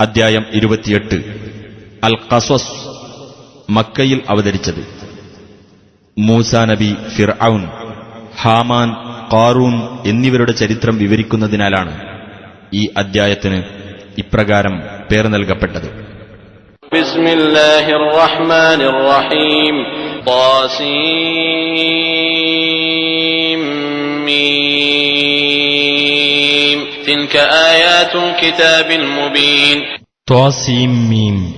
അദ്ധ്യായം 28 അൽ ഖസസ്. മക്കയിൽ അവതരിച്ചത്. മൂസാ നബി, ഫിർഔൻ, ഹാമാൻ, ഖാറൂൻ എന്നിവരുടെ ചരിത്രം വിവരിക്കുന്നതിനാലാണ് ഈ അദ്ധ്യായത്തിന് ഇപ്രകാരം പേർ നൽകപ്പെട്ടത്. ബിസ്മില്ലാഹിർ റഹ്മാനിർ റഹീം. ത്വാസീം മീം. തിൽക ആയാതുൽ കിതാബിൽ മുബീൻ. ത്വാസീം മീം.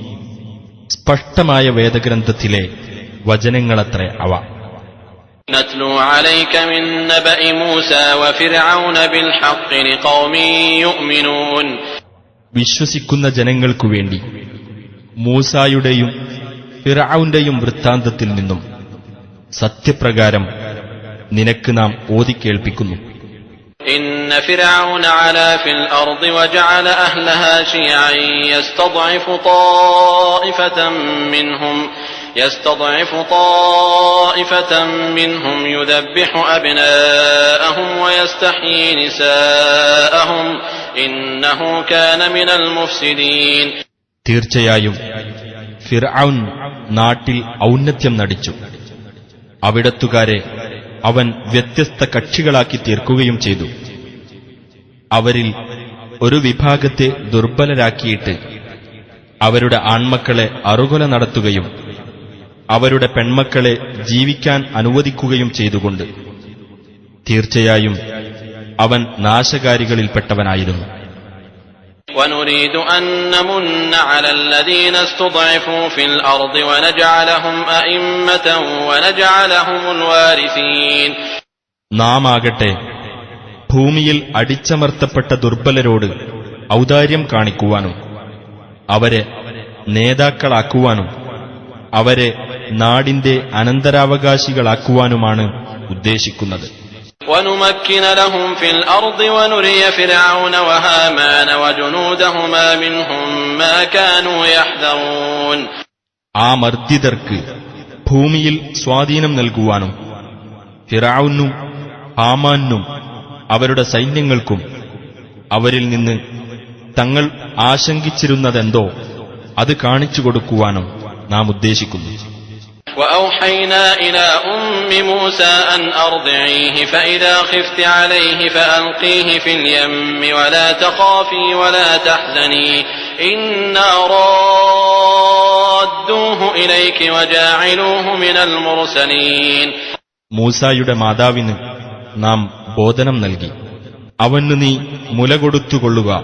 സ്പഷ്ടമായ വേദഗ്രന്ഥത്തിലെ വചനങ്ങളത്രേ അവ. നത്ലു അലൈക മിൻ നബഇ മൂസാ വഫിർഔന ബിൽ ഹഖ് ലിഖൗമിൻ യുഅ്മിനൂൻ. വിശ്വസിക്കുന്ന ജനങ്ങൾക്കു വേണ്ടി മൂസായുടെയും ഫിർഔന്റെയും വൃത്താന്തത്തിൽ നിന്നും സത്യപ്രകാരം നിനക്ക് നാം ഓതിക്കേൾപ്പിക്കുന്നു. ഇന്ന ഫിർഔന അലാ ഫിൽ അർദി വജഅല അഹ്ലഹാ ശിയഅൻ يستضعف طائفة منهم يذبح أبناءهم ويستحيي نساءهم إنه كان من المفسدين. തീർച്ചയായും ഫിർഔൻ നാട്ടിൽ ഔന്നത്യം നടിച്ചു. അവിടത്തുകാരെ അവൻ വ്യത്യസ്ത കക്ഷികളാക്കി തീർക്കുകയും ചെയ്തു. അവരിൽ ഒരു വിഭാഗത്തെ ദുർബലരാക്കിയിട്ട് അവരുടെ ആൺമക്കളെ അറുകൊല നടത്തുകയും അവരുടെ പെൺമക്കളെ ജീവിക്കാൻ അനുവദിക്കുകയും ചെയ്തുകൊണ്ട് തീർച്ചയായും അവൻ നാശകാരികളിൽപ്പെട്ടവനായിരുന്നു. وَنُرِيدُ أَن نَّمُنَّ عَلَى الَّذِينَ اسْتُضْعِفُوا فِي الْأَرْضِ وَنَجْعَلَهُمْ أَئِمَّةً وَنَجْعَلَهُمُ الْوَارِثِينَ. നാം ആകട്ടെ ഭൂമിയിൽ അടിച്ചമർത്തപ്പെട്ട ദുർബലരോട് ഔദാര്യം കാണിക്കുവാനും അവരെ നേതാക്കളാക്കുവാനും അവരെ നാടിന്റെ അനന്തരാവകാശികളാക്കുവാനുമാണ് ഉദ്ദേശിക്കുന്നത്. وَنُمَكِّنَ لَهُمْ فِي الْأَرْضِ وَنُرِيَ فِرْعَوْنَ وَهَامَانَ وَجُنُودَهُمَا مِنْهُمْ مَا كَانُوا يَحْذَرُونَ. ആ മർദ്ദിതർക്ക് ഭൂമിയിൽ സ്വാധീനം നൽകുവാനും ഫിർഔനും ഹാമാനും അവരുടെ സൈന്യങ്ങൾക്കും അവരിൽ നിന്ന് തങ്ങൾ ആശങ്കിച്ചിരുന്നതെന്തോ അത് കാണിച്ചു കൊടുക്കുവാനും നാം ഉദ്ദേശിക്കുന്നു. وَأَوْحَيْنَا إِلَى أُمِّ مُوسَىٰ أَنْ أَرْضِعِيهِ فَإِذَا خِفْتِ عَلَيْهِ فَأَلْقِيهِ فِي الْيَمِّ وَلَا تَخَافِي وَلَا تَحْزَنِي إِنَّا رَادُّوهُ إِلَيْكِ وَجَاعِلُوهُ مِنَ الْمُرْسَلِينَ. മൂസായുടെ മാതാവിന് നാം ബോധനം നൽകി. അവന് നീ മുല കൊടുത്തുകൊള്ളുക.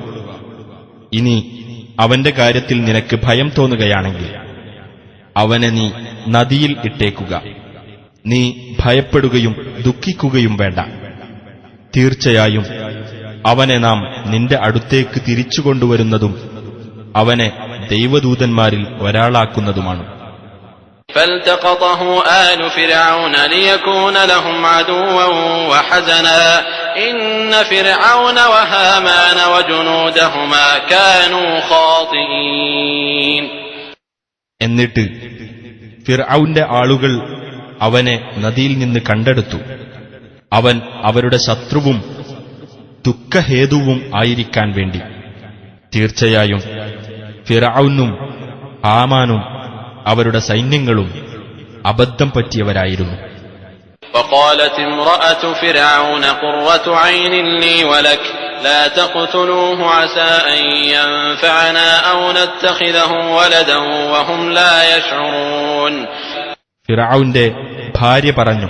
ഇനി അവന്റെ കാര്യത്തിൽ നിനക്ക് ഭയം തോന്നുകയാണെങ്കിൽ അവനെ നീ നദിയിൽ ഇട്ടേക്കുക. നീ ഭയപ്പെടുകയും ദുഃഖിക്കുകയും വേണ്ട. തീർച്ചയായും അവനെ നാം നിന്റെ അടുത്തേക്ക് തിരിച്ചുകൊണ്ടുവരുന്നതും അവനെ ദൈവദൂതന്മാരിൽ ഒരാളാക്കുന്നതുമാണ്. فالتقطه آل فرعون ليكون لهم عدوا وحزنا إن فرعون وهامان وجنودهما كانوا خاطئين. എന്നിട്ട് ഫിർഔന്റെ ആളുകൾ അവനെ നദിയിൽ നിന്ന് കണ്ടെടുത്തു. അവൻ അവരുടെ ശത്രുവും ദുഃഖഹേതുവും ആയിരിക്കാൻ വേണ്ടി. തീർച്ചയായും ഫിർഔനും ഹാമാനും അവരുടെ സൈന്യങ്ങളും അബദ്ധം പറ്റിയവരായിരുന്നു. وقالت امرأة فرعون قرة عين لي ولك لا تقتلوه عسى أن ينفعنا أو نتخذه ولدا وهم لا يشعرون. ഫിർഔന്റെ ഭാര്യ പറഞ്ഞു,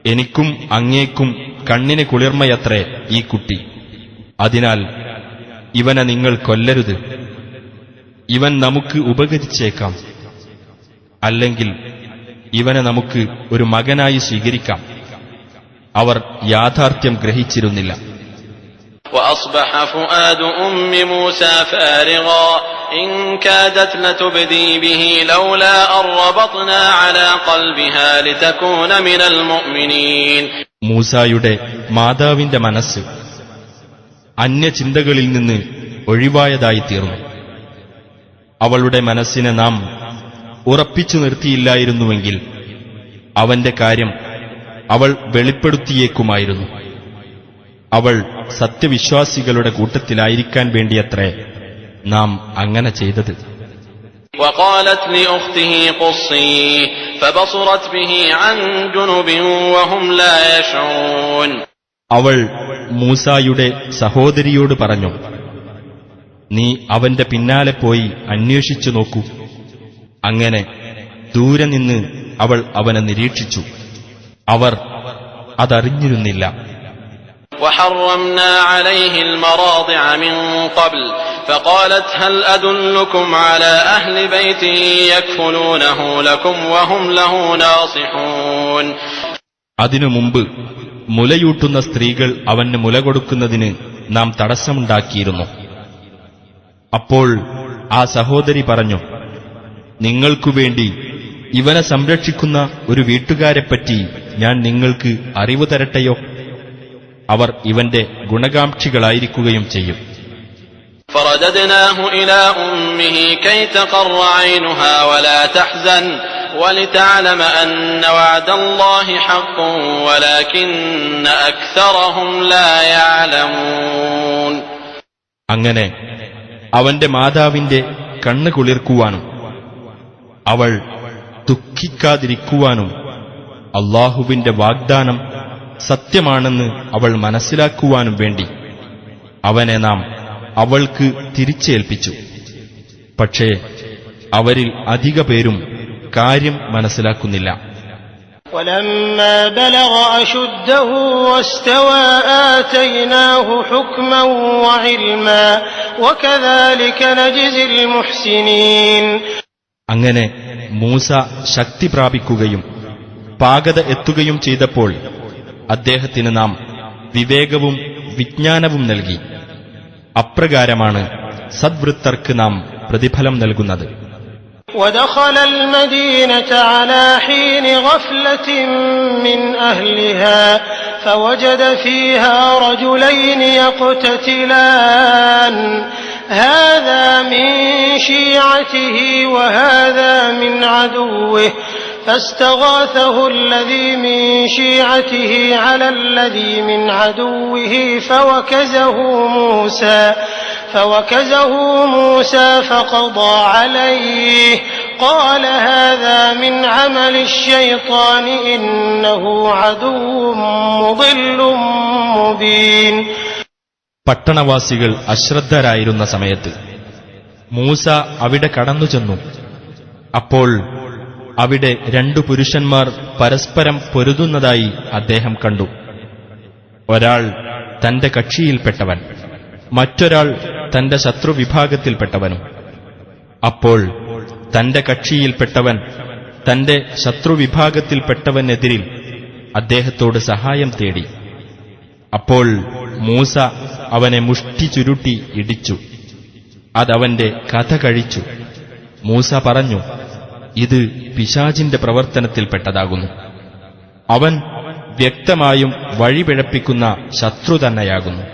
എനിക്കും അങ്ങേക്കും കണ്ണിന് കുളിർമയത്രേ ഈ കുട്ടി. അതിനാൽ ഇവനെ നിങ്ങൾ കൊല്ലരുത്. ഇവൻ നമുക്ക് ഉപകരിച്ചേക്കാം. അല്ലെങ്കിൽ ഇവനെ നമുക്ക് ഒരു മകനായി സ്വീകരിക്കാം. അവർ യാഥാർത്ഥ്യം ഗ്രഹിച്ചിരുന്നില്ല. وأصبح فؤاد أم موسى فارغا إن كادت لتبدي به لولا أن ربطنا على قلبها لتكون من المؤمنين. മൂസായുടെ മാതാവിന്റെ മനസ്സ് അന്യചിന്തകളിൽ നിന്ന് ഒഴിവായതായി തീർന്നു. അവളുടെ മനസ്സിനെ നാം ഉറപ്പിച്ചു നിർത്തിയില്ലായിരുന്നുവെങ്കിൽ അവന്റെ കാര്യം അവൾ വെളിപ്പെടുത്തിയേക്കുമായിരുന്നു. അവൾ സത്യവിശ്വാസികളുടെ കൂട്ടത്തിലായിരിക്കാൻ വേണ്ടിയത്രേ നാം അങ്ങനെ ചെയ്തത്. وقالت لأخته قصيه فبصرت به عن جنب وهم لا يشعرون. അവൾ മൂസായുടെ സഹോദരിയോട് പറഞ്ഞു, നീ അവന്റെ പിന്നാലെ പോയി അന്വേഷിച്ചു നോക്കൂ. അങ്ങനെ ദൂരെ നിന്ന് അവൾ അവനെ നിരീക്ഷിച്ചു. അവർ അതറിഞ്ഞിരുന്നില്ല. وحرمنا عليه المراضع من قبل فقالت هل أدلكم على أهل بيت يكفلونه لكم وهم له ناصحون. അതിനു മുമ്പ് മുലയൂട്ടുന്ന സ്ത്രീകൾ അവന് മുല കൊടുക്കുന്നതിന് നാം തടസ്സമുണ്ടാക്കിയിരുന്നു. അപ്പോൾ ആ സഹോദരി പറഞ്ഞു, നിങ്ങൾക്കുവേണ്ടി ഇവനെ സംരക്ഷിക്കുന്ന ഒരു വീട്ടുകാരെപ്പറ്റി ഞാൻ നിങ്ങൾക്ക് അറിവു തരട്ടെയോ? അവർ ഇവന്റെ ഗുണകാംക്ഷികളായിരിക്കുകയും ചെയ്യും. فرددناه إلى أمه كي تقر عينها ولا تحزن ولتعلم أن وعد الله حق ولكن أكثرهم لا يعلمون. അങ്ങനെ അവന്റെ മാതാവിന്റെ കണ്ണ് കുളിർക്കുവാനും അവൾ ദുഃഖിക്കാതിരിക്കുവാനും അല്ലാഹുവിന്റെ വാഗ്ദാനം സത്യമാണെന്ന് അവൾ മനസ്സിലാക്കുവാനും വേണ്ടി അവനെ നാം അവൾക്ക് തിരിച്ചേൽപ്പിച്ചു. പക്ഷേ അവരിൽ അധിക പേരും കാര്യം മനസ്സിലാക്കുന്നില്ല. ولما بلغ أشده واستوى آتيناه حكما وعلما وكذلك نجزي المحسنين. അങ്ങനെ മൂസ ശക്തി പ്രാപിക്കുകയും പാകത എത്തുകയും ചെയ്തപ്പോൾ അദ്ദേഹത്തിന് നാം വിവേകവും വിജ്ഞാനവും നൽകി. അപ്രകാരമാണ് സദ്വൃത്തർക്ക് നാം പ്രതിഫലം നൽകുന്നത്. ودخل المدينة على حين غفلة من أهلها فوجد فيها رجلين يقتتلان هذا من شيعته وهذا من عدوه فاستغاثه الذي من شيعته على الذي من عدوه فوكزه موسى فقضى عليه قال هذا من عمل الشيطان إنه عدو مضل مبين. പട്ടണവാസികൾ അശ്രദ്ധരായിരുന്ന സമയത്ത് മൂസ അവിടെ കടന്നുചെന്നു. അപ്പോൾ അവിടെ രണ്ടു പുരുഷന്മാർ പരസ്പരം പൊരുതുന്നതായി അദ്ദേഹം കണ്ടു. ഒരാൾ തന്റെ കക്ഷിയിൽപ്പെട്ടവൻ, മറ്റൊരാൾ തന്റെ ശത്രുവിഭാഗത്തിൽപ്പെട്ടവനും. അപ്പോൾ തന്റെ കക്ഷിയിൽപ്പെട്ടവൻ തന്റെ ശത്രുവിഭാഗത്തിൽപ്പെട്ടവനെതിരിൽ അദ്ദേഹത്തോട് സഹായം തേടി. അപ്പോൾ മൂസ അവനെ മുഷ്ടി ചുരുട്ടി ഇടിച്ചു. അതവന്റെ കഥ കഴിച്ചു. മൂസ പറഞ്ഞു, ഇത് പിശാചിന്റെ പ്രവർത്തനത്തിൽപ്പെട്ടതാകുന്നു. അവൻ വ്യക്തമായും വഴിപിഴപ്പിക്കുന്ന ശത്രു തന്നെയാകുന്നു.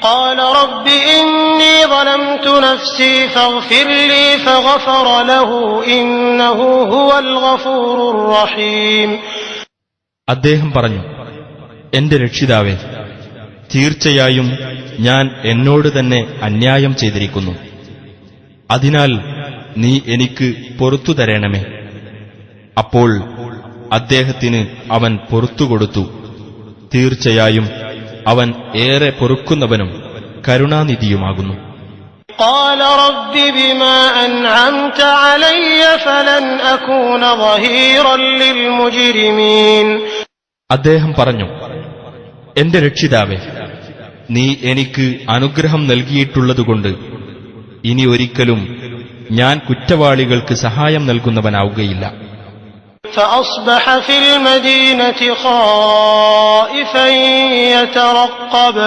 قال رب إني ظلمت نفسي فاغفر لي فغفر له إنه هو الغفور الرحيم. അദ്ദേഹം പറഞ്ഞു, എന്റെ രക്ഷിതാവേ, തീർച്ചയായും ഞാൻ എന്നോട് തന്നെ അന്യായം ചെയ്തിരിക്കുന്നു. അതിനാൽ നീ എനിക്ക് പൊറുത്തു തരണമേ. അപ്പോൾ അദ്ദേഹത്തിന് അവൻ പൊറുത്തുകൊടുത്തു. തീർച്ചയായും അവൻ ഏറെ പൊറുക്കുന്നവനും കരുണാനിധിയുമാകുന്നു. قال رب بما أنعمت علي فلن أكون ظهيرا للمجرمين. അദ്ദേഹം പറഞ്ഞു, എന്റെ രക്ഷിതാവേ, നീ എനിക്ക് അനുഗ്രഹം നൽകിയിട്ടുള്ളതുകൊണ്ട് ഇനി ഒരിക്കലും ഞാൻ കുറ്റവാളികൾക്ക് സഹായം നൽകുന്നവനാവുകയില്ല. فأصبح في المدينة خائفا يترقب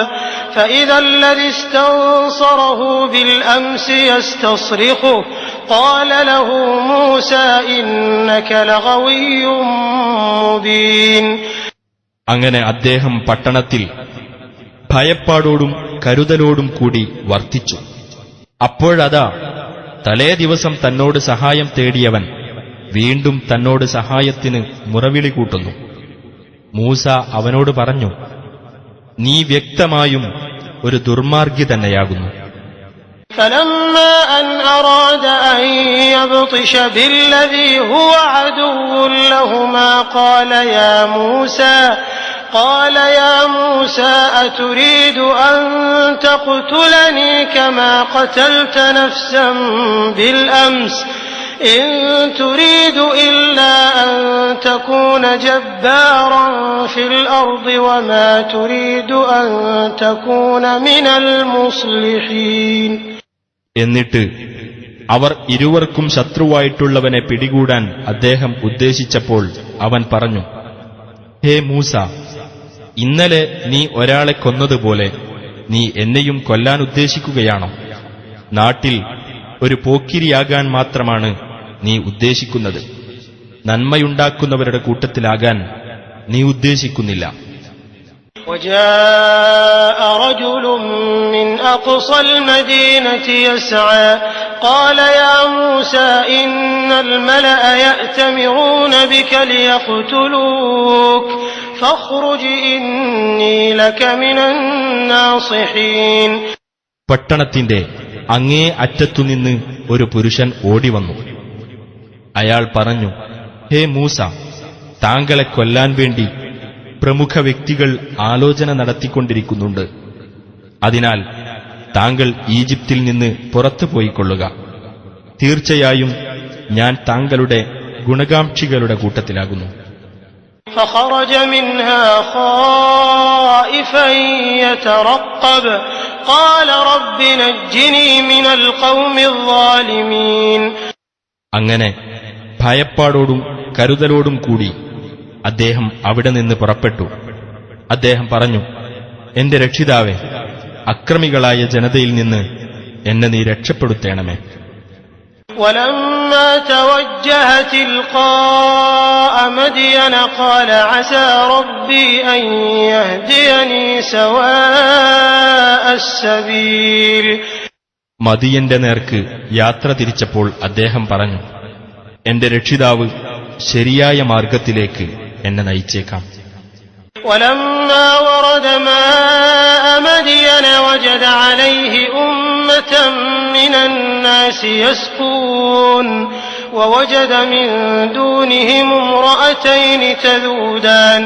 فإذا الذي استنصره بالأمس يستصرخه قال له موسى إنك لغوي مبين. അങ്ങനെ അദ്ദേഹം പട്ടണത്തിൽ ഭയപ്പാടോടും കരുതലോടും കൂടി വർത്തിച്ചു. അപ്പോഴതാ തലേ ദിവസം തന്നോട് സഹായം തേടിയവൻ വീണ്ടും തന്നോട് സഹായത്തിന് മുറവിളി കൂട്ടുന്നു. മൂസ അവനോട് പറഞ്ഞു, നീ വ്യക്തമായും ഒരു ദുർമാർഗി തന്നെയാകുന്നു. فلما أن أراد أن يبطش بالذي هو عدو لهما قال يا موسى أتريد أن تقتلني كما قتلت نفسا بالأمس إن تريد إلا أن تكون جبارا في الأرض وما تريد أن تكون من المصلحين. എന്നിട്ട് അവർ ഇരുവർക്കും ശത്രുവായിട്ടുള്ളവനെ പിടികൂടാൻ അദ്ദേഹം ഉദ്ദേശിച്ചപ്പോൾ അവൻ പറഞ്ഞു, ഹേ മൂസ, ഇന്നലെ നീ ഒരാളെ കൊന്നതുപോലെ നീ എന്നെയും കൊല്ലാൻ ഉദ്ദേശിക്കുകയാണോ? നാട്ടിൽ ഒരു പോക്കിരിയാകാൻ മാത്രമാണ് നീ ഉദ്ദേശിക്കുന്നത്, നന്മയുണ്ടാക്കുന്നവരുടെ കൂട്ടത്തിലാകാൻ നീ ഉദ്ദേശിക്കുന്നില്ല. وجاء رجل من أقصى المدينة يسعى قال يا موسى إن الملأ يأتمرون بك ليقتلوك فاخرج إني لك من الناصحين. പട്ടണത്തിന്റെ അങ്ങേ അറ്റത്തുനിന്ന് ഒരു പുരുഷൻ ഓടിവന്നു. അയാൾ പറഞ്ഞു, ഹേ മൂസ, താങ്കളെ കൊല്ലാൻ വേണ്ടി പ്രമുഖ വ്യക്തികൾ ആലോചന നടത്തിക്കൊണ്ടിരിക്കുന്നുണ്ട്. അതിനാൽ താങ്കൾ ഈജിപ്തിൽ നിന്ന് പുറത്തു പോയിക്കൊള്ളുക. തീർച്ചയായും ഞാൻ താങ്കളുടെ ഗുണകാംക്ഷികളുടെ കൂട്ടത്തിലാകുന്നു. فخرج منها خائفا يترقب قال رب نجني من القوم الظالمين. അങ്ങനെ ഭയപ്പാടോടും കരുതലോടും കൂടി അദ്ദേഹം അവിടെ നിന്ന് പുറപ്പെട്ടു. അദ്ദേഹം പറഞ്ഞു, എന്റെ രക്ഷിതാവേ, അക്രമികളായ ജനതയിൽ നിന്ന് എന്നെ നീ രക്ഷപ്പെടുത്തേണമേ. ولما توجه تلقاء مدين قال عسى ربي أن يهديني سواء السبيل. മദിയന്റെ നേർക്ക് യാത്ര തിരിച്ചപ്പോൾ അദ്ദേഹം പറഞ്ഞു, എന്റെ രക്ഷിതാവ് ശരിയായ മാർഗത്തിലേക്ക് എന്നെ നയിച്ചേക്കാം. ولما ورد ماء مدين وجد عليه أمة من الناس يسقون ووجد من دونهم امرأتين تذودان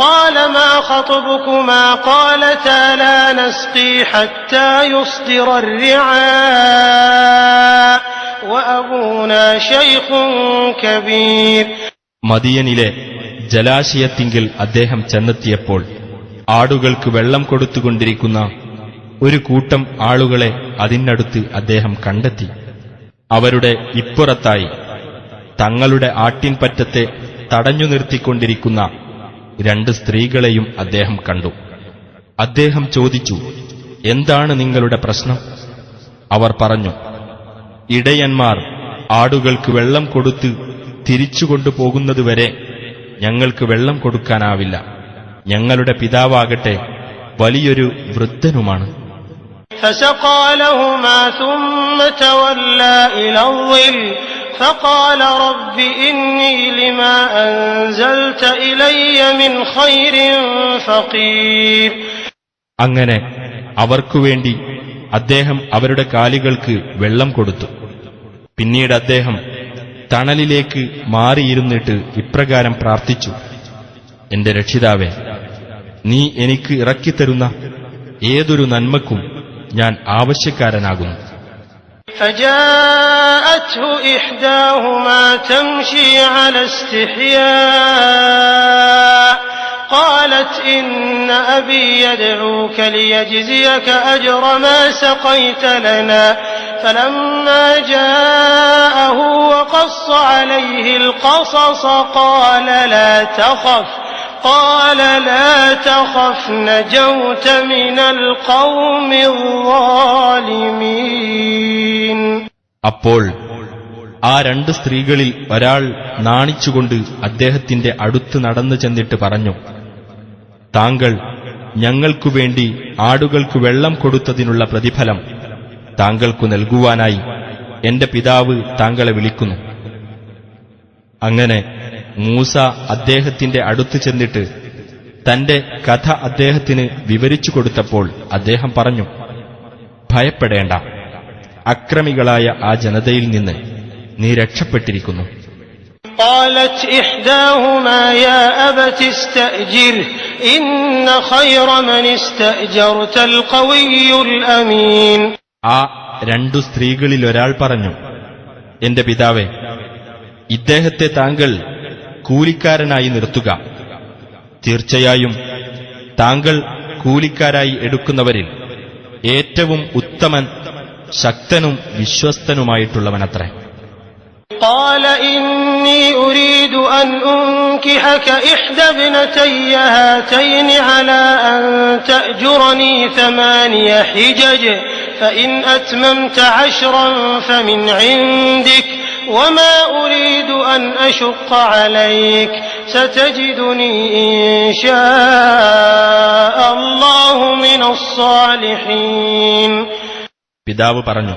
قال ما خطبكما قالتا لا نسقي حتى يصدر الرعاء وأبونا شيخ كبير. മദിയനിലെ ജലാശയത്തിങ്കിൽ അദ്ദേഹം ചെന്നെത്തിയപ്പോൾ ആടുകൾക്ക് വെള്ളം കൊടുത്തുകൊണ്ടിരിക്കുന്ന ഒരു കൂട്ടം ആളുകളെ അതിനടുത്ത് അദ്ദേഹം കണ്ടെത്തി. അവരുടെ ഇപ്പുറത്തായി തങ്ങളുടെ ആട്ടിൻപറ്റത്തെ തടഞ്ഞു നിർത്തിക്കൊണ്ടിരിക്കുന്ന 2 സ്ത്രീകളെയും അദ്ദേഹം കണ്ടു. അദ്ദേഹം ചോദിച്ചു, എന്താണ് നിങ്ങളുടെ പ്രശ്നം? അവർ പറഞ്ഞു, ഇടയന്മാർ ആടുകൾക്ക് വെള്ളം കൊടുത്ത് തിരിച്ചുകൊണ്ടുപോകുന്നതുവരെ ഞങ്ങൾക്ക് വെള്ളം കൊടുക്കാനാവില്ല. ഞങ്ങളുടെ പിതാവാകട്ടെ വലിയൊരു വൃദ്ധനുമാണ്. فسقى لهما ثم تولى إلى الظل فقال رب إني لما أنزلت إلي من خير فقير. അങ്ങനെ അവർക്കുവേണ്ടി അദ്ദേഹം അവരുടെ കാലുകൾക്ക് വെള്ളം കൊടുത്തു. പിന്നീട് അദ്ദേഹം തണലിലേക്ക് മാറിയിരുന്നിട്ട് ഇപ്രകാരം പ്രാർത്ഥിച്ചു, എന്റെ രക്ഷിതാവേ, നീ എനിക്ക് ഇറക്കിത്തരുന്ന ഏതൊരു നന്മക്കും ഞാൻ ആവശ്യക്കാരനാകുന്നു. فجاءته إحداهما تمشي على استحياء قالت إن أبي يدعوك ليجزيك أجر ما سقيت لنا فلما جاءه وقص عليه القصص قال لا تخف نجوت من القوم الظالمين. അപ്പോൾ ആ 2 സ്ത്രീകളിൽ ഒരാൾ നാണിച്ചുകൊണ്ട് അദ്ദേഹത്തിന്റെ അടുത്ത് നടന്നു ചെന്നിട്ട് പറഞ്ഞു, താങ്കൾ ഞങ്ങൾക്കുവേണ്ടി ആടുകൾക്ക് വെള്ളം കൊടുത്തതിനുള്ള പ്രതിഫലം താങ്കൾക്കു നൽകുവാനായി എന്റെ പിതാവ് താങ്കളെ വിളിക്കുന്നു. അങ്ങനെ മൂസ അദ്ദേഹത്തിന്റെ അടുത്ത് ചെന്നിട്ട് തന്റെ കഥ അദ്ദേഹത്തിന് വിവരിച്ചു കൊടുത്തപ്പോൾ അദ്ദേഹം പറഞ്ഞു, ഭയപ്പെടേണ്ട, അക്രമികളായ ആ ജനതയിൽ നിന്ന് നീ രക്ഷപ്പെട്ടിരിക്കുന്നു. قالت إحداهما يا أبت استأجره إن خير من استأجرت القوي الأمين. ആ രണ്ടു സ്ത്രീകളിൽ ഒരാൾ പറഞ്ഞു, എന്റെ പിതാവേ, ഇദ്ദേഹത്തെ താങ്കൾ കൂലിക്കാരനായി നിർത്തുക. തീർച്ചയായും താങ്കൾ കൂലിക്കാരായി എടുക്കുന്നവരിൽ ഏറ്റവും ഉത്തമൻ ശക്തനും വിശ്വസ്തനുമായിട്ടുള്ളവനത്രേ. قال إني أريد أن أنكحك إحدى ابنتي هاتين على أن تأجرني 8 حجج فإن أتممت 10 فمن عندك وما أريد أن أشق عليك ستجدني إن شاء الله من الصالحين. പിതാവ് പറഞ്ഞു,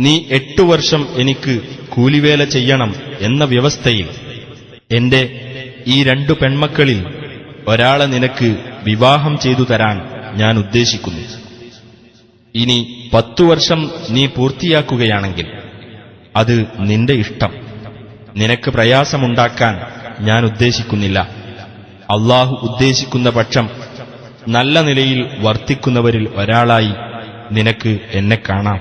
നീ 8 വർഷം എനിക്ക് കൂലിവേല ചെയ്യണം എന്ന വ്യവസ്ഥയിൽ എന്റെ ഈ 2 പെൺമക്കളിൽ ഒരാളെ നിനക്ക് വിവാഹം ചെയ്തു തരാൻ ഞാൻ ഉദ്ദേശിക്കുന്നു. ഇനി 10 വർഷം നീ പൂർത്തിയാക്കുകയാണെങ്കിൽ അത് നിന്റെ ഇഷ്ടം. നിനക്ക് പ്രയാസമുണ്ടാക്കാൻ ഞാൻ ഉദ്ദേശിക്കുന്നില്ല. അള്ളാഹു ഉദ്ദേശിക്കുന്ന പക്ഷം നല്ല നിലയിൽ വർത്തിക്കുന്നവരിൽ ഒരാളായി നിനക്ക് എന്നെ കാണാം.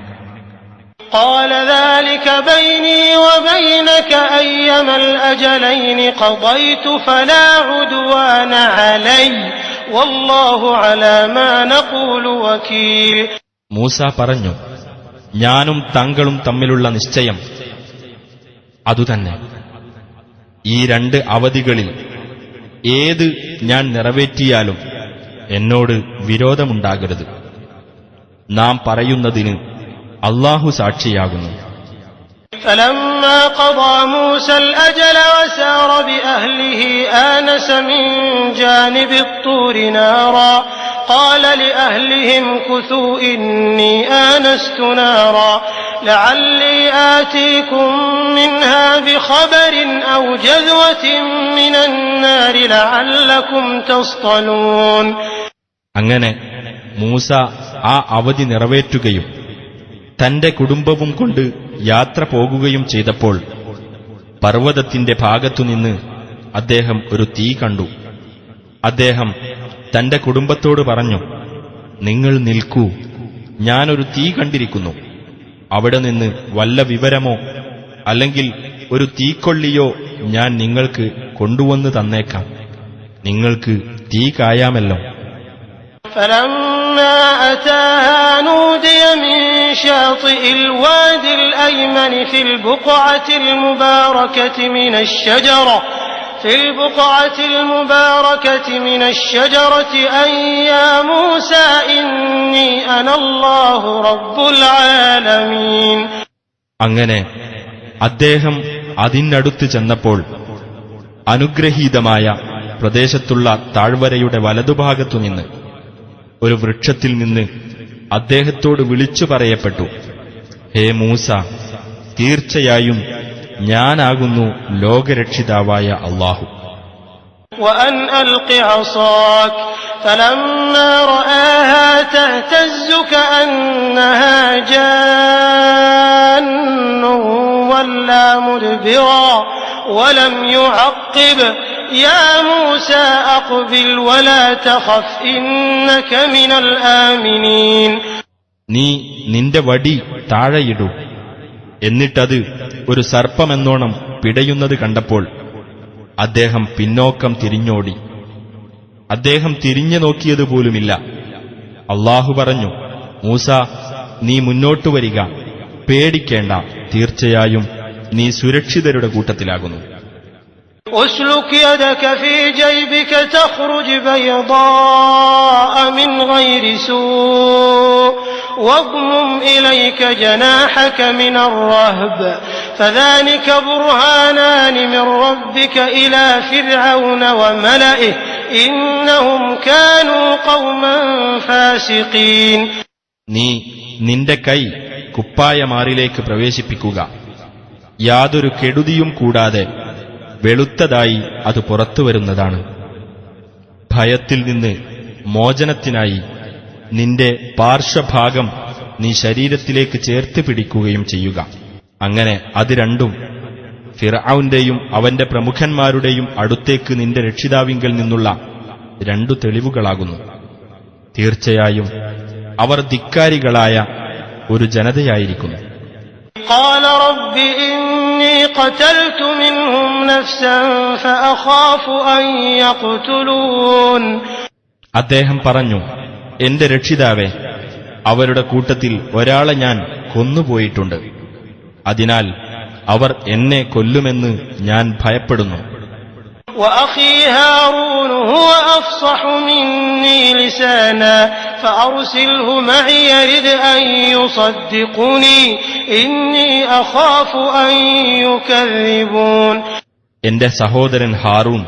قال ذلك بيني وبينك أيما الأجلين قضيت فلا عدوان علي والله على ما نقول وكيل. മൂസ പറഞ്ഞു, ഞാനും താങ്കളും തമ്മിലുള്ള നിശ്ചയം അതുതന്നെ. ഈ 2 അവധികളിൽ ഏത് ഞാൻ നിറവേറ്റിയാലും എന്നോട് വിരോധമുണ്ടാകരുത്. നാം പറയുന്നതിന് അല്ലാഹു സാക്ഷിയാകുന്നു. فلما قضى موسى الأجل وسار بأهله آنس من جانب الطور نارا قال لأهلهم كثوا إني آنست نارا لعلي آتيكم منها بخبر أو جذوة من النار لعلكم تصطلون. അങ്ങനെ മൂസ ആ അവധി നിറവേറ്റുകയും തന്റെ കുടുംബവും കൊണ്ട് യാത്ര പോകുകയും ചെയ്തപ്പോൾ പർവ്വതത്തിന്റെ ഭാഗത്തുനിന്ന് അദ്ദേഹം ഒരു തീ കണ്ടു. അദ്ദേഹം തന്റെ കുടുംബത്തോട് പറഞ്ഞു, നിങ്ങൾ നിൽക്കൂ, ഞാനൊരു തീ കണ്ടിരിക്കുന്നു. അവിടെ നിന്ന് വല്ല വിവരമോ അല്ലെങ്കിൽ ഒരു തീക്കൊള്ളിയോ ഞാൻ നിങ്ങൾക്ക് കൊണ്ടുവന്ന് തന്നേക്കാം. നിങ്ങൾക്ക് തീ കായാമല്ലോ. فلما أتاها نودي من شاطئ الوادي الأيمن في البقعة المباركة من الشجرة أن يا موسى إني أنا الله رب العالمين. അങ്ങനെ അദ്ദേഹം അതിനടുത്ത് ചെന്നപ്പോൾ അനുഗ്രഹീതമായ പ്രദേശത്തുള്ള താഴ്വരയുടെ വലതുഭാഗത്തുനിന്ന് ഒരു വൃക്ഷത്തിൽ നിന്ന് അദ്ദേഹത്തോട് വിളിച്ചു പറയപ്പെട്ടു, ഹേ മൂസ, തീർച്ചയായും ഞാനാകുന്നു ലോകരക്ഷിതാവായ അല്ലാഹു. وأن ألق عصاك فلما رآها تهتز كأنها جان ولا مدبرا ولم يعقب يا موسى أقبل ولا تخف إنك من الآمنين. നീ നിന്റെ വടി താഴെയിടൂ. എന്നിട്ടത് ഒരു സർപ്പമെന്നോണം പിടയുന്നത് കണ്ടപ്പോൾ അദ്ദേഹം പിന്നോക്കം തിരിഞ്ഞോടി. അദ്ദേഹം തിരിഞ്ഞു നോക്കിയതുപോലുമില്ല. അല്ലാഹു പറഞ്ഞു, മൂസ, നീ മുന്നോട്ടു വരിക, പേടിക്കേണ്ട, തീർച്ചയായും നീ സുരക്ഷിതരുടെ കൂട്ടത്തിലാകുന്നു. اسلك يدك في جيبك تخرج بيضاء من غير سوء واضمم إليك جناحك من الرهب فذلك برهانان من ربك إلى فرعون وملئه إنهم كانوا قوما فاسقين. നീ നിന്റെ കൈ കുപ്പായമാറിലേക്ക് പ്രവേശിപ്പിക്കുക. യാതൊരു കെടുതിയും കൂടാതെ വെളുത്തതായി അത് പുറത്തുവരുന്നതാണ്. ഭയത്തിൽ നിന്ന് മോചനത്തിനായി നിന്റെ പാർശ്വഭാഗം നീ ശരീരത്തിലേക്ക് ചേർത്ത് പിടിക്കുകയും ചെയ്യുക. അങ്ങനെ അത് രണ്ടും ഫിർഔന്റെയും അവന്റെ പ്രമുഖന്മാരുടെയും അടുത്തേക്ക് നിന്റെ രക്ഷിതാവിങ്കൽ നിന്നുള്ള രണ്ടു തെളിവുകളാകുന്നു. തീർച്ചയായും അവർ ധിക്കാരികളായ ഒരു ജനതയായിരിക്കുന്നു. قال رب إني قتلت منهم نفسا فأخاف أن يقتلون. അദ്ദേഹം പറഞ്ഞു, എന്റെ രക്ഷിതാവേ, അവരുടെ കൂട്ടത്തിൽ ഒരാളെ ഞാൻ കൊന്നുപോയിട്ടുണ്ട്. അതിനാൽ അവർ എന്നെ കൊല്ലുമെന്ന് ഞാൻ ഭയപ്പെടുന്നു. وأخي هارون هو أفصح مني لسانا فأرسله معي يرد أن يصدقني إني أخاف أن يكذبون. എന്റെ സഹോദരൻ ഹാറൂൺ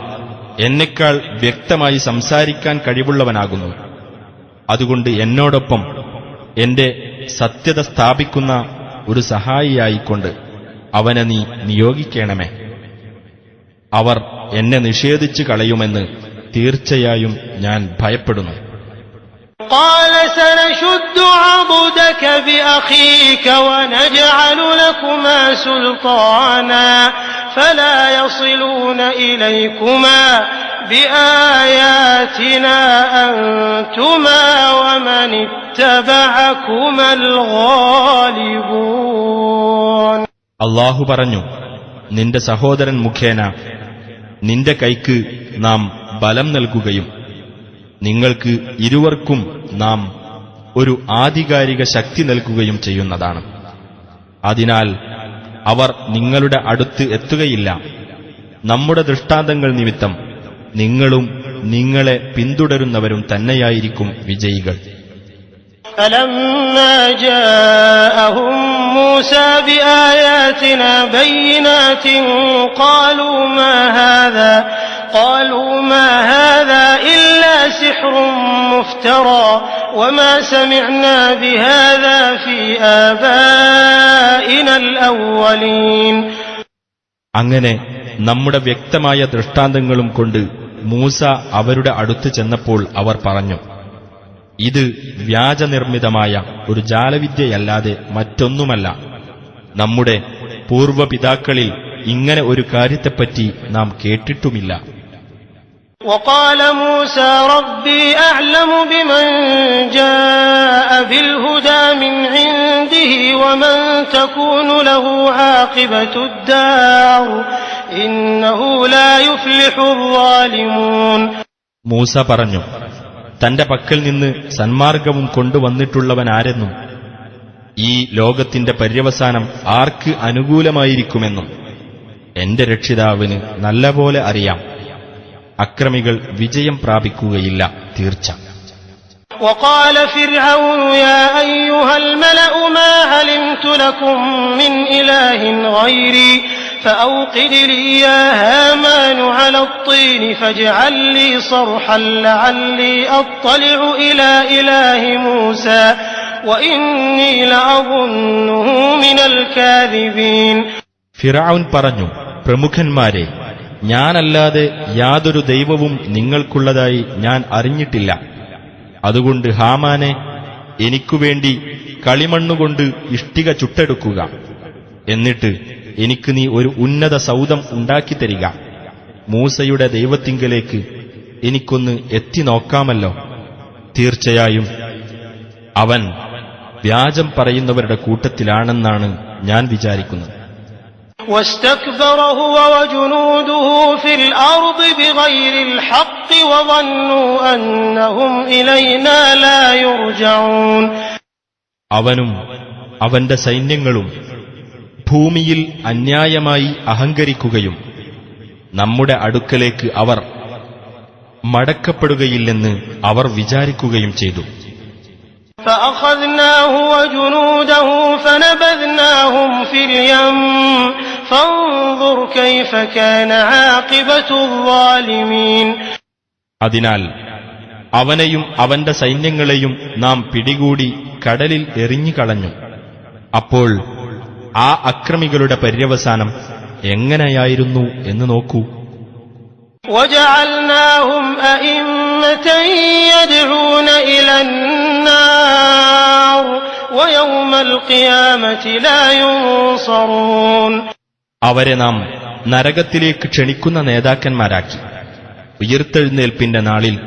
എന്നെക്കാൾ വ്യക്തമായി സംസാരിക്കാൻ കഴിവുള്ളവനാകുന്നു. അതുകൊണ്ട് എന്നോടൊപ്പം എന്റെ സത്യത സ്ഥാപിക്കുന്ന ഒരു സഹായിയായിക്കൊണ്ട് അവനെ നീ നിയോഗിക്കണമേ. അവർ എന്നെ നിഷേധിച്ചു കളയുമെന്ന് തീർച്ചയായും ഞാൻ ഭയപ്പെടുന്നു. قال سنشد عضدك بأخيك ونجعل لكما سلطانا فلا يصلون إليكما بآياتنا أنتما ومن اتبعكما الغالبون. അല്ലാഹു പറഞ്ഞു, നിന്റെ സഹോദരൻ മുഖേന നിന്റെ കൈക്ക് നാം ബലം നൽകുകയും നിങ്ങൾക്ക് ഇരുവർക്കും നാം ഒരു ആധികാരിക ശക്തി നൽകുകയും ചെയ്യുന്നതാണ്. അതിനാൽ അവർ നിങ്ങളുടെ അടുത്ത് എത്തുകയില്ല. നമ്മുടെ ദൃഷ്ടാന്തങ്ങൾ നിമിത്തം നിങ്ങളും നിങ്ങളെ പിന്തുടരുന്നവരും തന്നെയായിരിക്കും വിജയികൾ. فلما جاءهم موسى بآياتنا بينات قالوا ما هذا إلا سحر مفترى وما سمعنا بهذا في آبائنا الأولين. അങ്ങനെ നമ്മുടെ വ്യക്തമായ ദൃഷ്ടാന്തങ്ങളും കൊണ്ട് മൂസ അവരുടെ അടുത്ത് ചെന്നപ്പോൾ അവർ പറഞ്ഞു, ഇത് വ്യാജനിർമ്മിതമായ ഒരു ജാലവിദ്യയല്ലാതെ മറ്റൊന്നുമല്ല. നമ്മുടെ പൂർവ്വപിതാക്കളിൽ ഇങ്ങനെ ഒരു കാര്യത്തെപ്പറ്റി നാം കേട്ടിട്ടുമില്ല. وقال موسى ربي أعلم بمن جاء بالهدى من عنده ومن تكون له عاقبة الدار إنه لا يفلح الظالمون. മൂസ പറഞ്ഞു, തന്റെ പക്കൽ നിന്ന് സന്മാർഗവും കൊണ്ടുവന്നിട്ടുള്ളവനാരെന്നും ഈ ലോകത്തിന്റെ പര്യവസാനം ആർക്ക് അനുകൂലമായിരിക്കുമെന്നും എന്റെ രക്ഷിതാവിന് നല്ലപോലെ അറിയാം. അക്രമികൾ വിജയം പ്രാപിക്കുകയില്ല, തീർച്ച. وقال فرعون يا أيها الملأ ما علمت لكم من إله غيري فأوقد لي يا هامان على الطين فاجعل لي صرحا لعلي أطلع إلى إله موسى وإني لأظنه من الكاذبين. ഫിർഔൻ പറഞ്ഞു, പ്രമുഖന്മാരെ, ഞാനല്ലാതെ യാതൊരു ദൈവവും നിങ്ങൾക്കുള്ളതായി ഞാൻ അറിഞ്ഞിട്ടില്ല. അതുകൊണ്ട് ഹാമാനെ, എനിക്കുവേണ്ടി കളിമണ്ണുകൊണ്ട് ഇഷ്ടിക ചുട്ടെടുക്കുക. എന്നിട്ട് എനിക്ക് നീ ഒരു ഉന്നത സൗധം ഉണ്ടാക്കിത്തരിക. മൂസയുടെ ദൈവത്തിങ്കലേക്ക് എനിക്കൊന്ന് എത്തി നോക്കാമല്ലോ. തീർച്ചയായും അവൻ വ്യാജം പറയുന്നവരുടെ കൂട്ടത്തിലാണെന്നാണ് ഞാൻ വിചാരിക്കുന്നത്. واستكبر هو وجنوده في الأرض بغير الحق وظنوا أنهم إلينا لا يرجعون. അവനും അവന്റെ സൈന്യങ്ങളും ഭൂമിയിൽ അന്യായമായി അഹങ്കരിക്കുകയും നമ്മുടെ അടുക്കലേക്ക് അവർ മടക്കപ്പെടുകയില്ലെന്ന് അവർ വിചാരിക്കുകയും ചെയ്തു. فأخذناه وجنوده فنبذناهم في اليم فانظر كيف كان عاقبة الظالمين. അതിനാൽ അവനെയും അവന്റെ സൈന്യങ്ങളെയും നാം പിടികൂടി കടലിൽ എറിഞ്ഞുകളഞ്ഞു. അപ്പോൾ ആ അക്രമികളുടെ പര്യവസാനം എങ്ങനെയായിരുന്നു എന്ന് നോക്കൂ. وجعلناهم أئمة يدعون إلى النار ويوم القيامة لا ينصرون. അവരെ നാം നരകത്തിലേക്ക് ക്ഷണിക്കുന്ന നേതാക്കന്മാരാക്കി. ഉയിർത്തെഴുന്നേൽപ്പിന്റെ നാളിൽ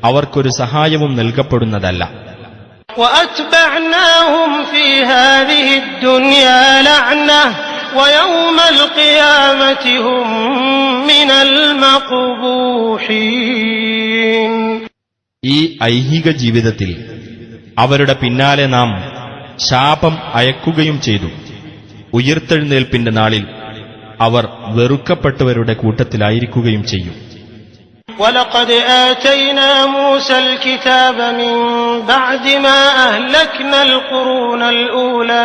അവർക്കൊരു സഹായവും നൽകപ്പെടുന്നതല്ല. وأتبعناهم في هذه الدنيا لعنة ويوم القيامة هم من المقبوحين. ഈ ഐഹിക ജീവിതത്തിൽ അവരുടെ പിന്നാലെ നാം ശാപം അയക്കുകയും ചെയ്തു. ഉയിർത്തെഴുന്നേൽപ്പിന്റെ നാളിൽ അവർ വെറുക്കപ്പെട്ടവരുടെ കൂട്ടത്തിലായിരിക്കുകയും ചെയ്യും. وَلَقَدْ آتَيْنَا مُوسَى الْكِتَابَ مِنْ بَعْدِ مَا أَهْلَكْنَا الْقُرُونَ الْأُولَى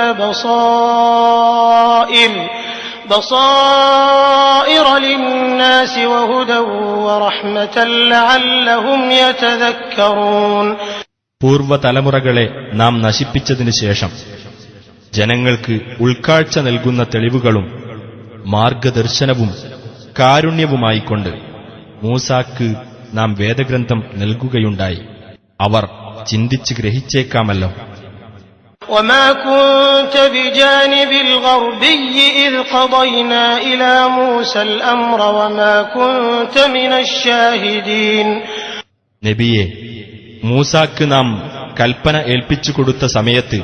بَصَائِرَ لِلنَّاسِ وَهُدًى وَرَحْمَةً لَعَلَّهُمْ يَتَذَكَّرُونَ. പൂർവ്വതലമുറകളെ നാം നശിപ്പിച്ചതിനു ശേഷം ജനങ്ങൾക്ക് ഉൾക്കാഴ്ച നൽകുന്ന തെളിവുകളും മാർഗദർശനവും കാരുണ്യവുമായിക്കൊണ്ട് മൂസാക്ക് നാം വേദഗ്രന്ഥം നൽകുകയുണ്ടായി. അവർ ചിന്തിച്ച് ഗ്രഹിച്ചേക്കാമല്ലോ. وَمَا كُنْتَ بِجَانِبِ الْغَرْبِيِّ إِذْ قَضَيْنَا إِلَى مُوسَى الْأَمْرَ وَمَا كُنْتَ مِنَ الشَّاهِدِينَ. നബിയെ, മൂസാക്ക് നാം കൽപ്പന ഏൽപ്പിച്ചു കൊടുത്ത സമയത്ത്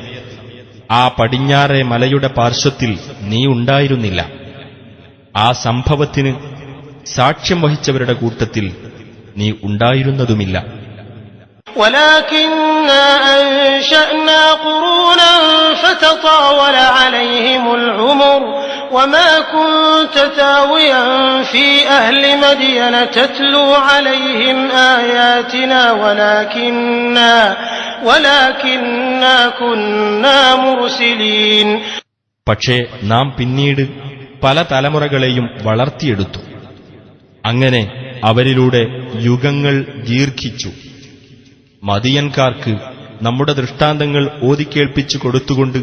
ആ പടിഞ്ഞാറേ മലയുടെ പാർശ്വത്തിൽ നീ ഉണ്ടായിരുന്നില്ല. ആ സംഭവത്തിന് സാക്ഷ്യം വഹിച്ചവരുടെ കൂട്ടത്തിൽ നീ ഉണ്ടായിരുന്നതുമില്ല. وَلَكِنَّا أَنشَأْنَا قُرُونًا فَتَطَاوَلَ عَلَيْهِمُ الْعُمُرُ وَمَا كُنْتَ ثَاوِيًا فِي أَهْلِ مَدْيَنَ تَتْلُو عَلَيْهِمْ آيَاتِنَا وَلَكِنَّا كُنَّا مُرْسِلِينَ. പക്ഷേ നാം പിന്നീട് പല തലമുറകളെയും വളർത്തിയെടുത്തു. അങ്ങനെ അവരിലൂടെ യുഗങ്ങൾ ദീർഘിച്ചു. മദിയൻകാർക്ക് നമ്മുടെ ദൃഷ്ടാന്തങ്ങൾ ഓതിക്കേൾപ്പിച്ചു കൊടുത്തുകൊണ്ട്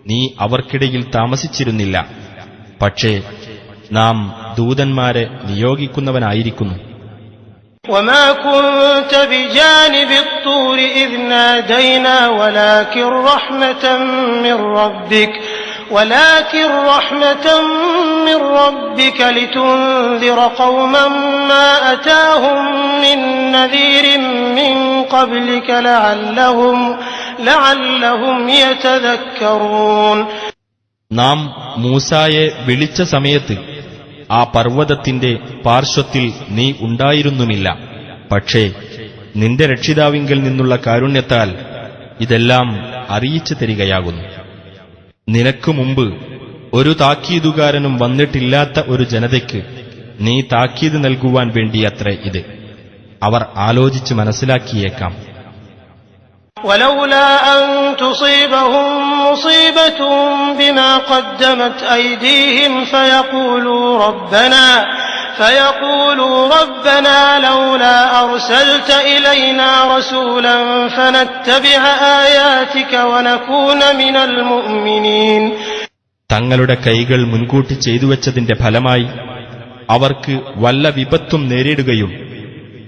നീ അവർക്കിടയിൽ താമസിച്ചിരുന്നില്ല. പക്ഷേ നാം ദൂതന്മാരെ നിയോഗിക്കുന്നവനായിരിക്കുന്നു. وَمَا كُنْتَ بِجَانِبِ الطُّورِ إِذْ نَادَيْنَا وَلَكِنْ رَحْمَةً مِّن رَّبِّكَ لِتُنذِرَ قَوْمًا مَّا أَتَاهُم مِّن نَّذِيرٍ مِّن قَبْلِكَ لَعَلَّهُمْ يَتَذَكَّرُونَ. നാം മൂസായെ വിളിച്ച സമയത്ത് ആ പർവ്വതത്തിന്റെ പാർശ്വത്തിൽ നീ ഉണ്ടായിരുന്നുമില്ല. പക്ഷേ നിന്റെ രക്ഷിതാവിങ്കൽ നിന്നുള്ള കാരുണ്യത്താൽ ഇതെല്ലാം അറിയിച്ചു തരികയാകുന്നു. നിനക്കു മുമ്പ് ഒരു താക്കീതുകാരനും വന്നിട്ടില്ലാത്ത ഒരു ജനതയ്ക്ക് നീ താക്കീത് നൽകുവാൻ വേണ്ടിയത്രേ ഇത്. അവർ ആലോചിച്ച് മനസ്സിലാക്കിയേക്കാം. وَلَوْلَا أَن تُصِيبَهُم مُّصِيبَةٌ بِمَا قَدَّمَتْ أَيْدِيهِمْ فَيَقُولُوا رَبَّنَا لَوْلَا أَرْسَلْتَ إِلَيْنَا رَسُولًا فَنَتَّبِعَ آيَاتِكَ وَنَكُونَ مِنَ الْمُؤْمِنِينَ. തങ്ങളുടെ കൈകൾ മുൻകൂട്ടി ചെയ്തുവച്ചതിന്റെ ഫലമായി അവർക്ക് വല്ല വിപത്തും നേരിടുകയും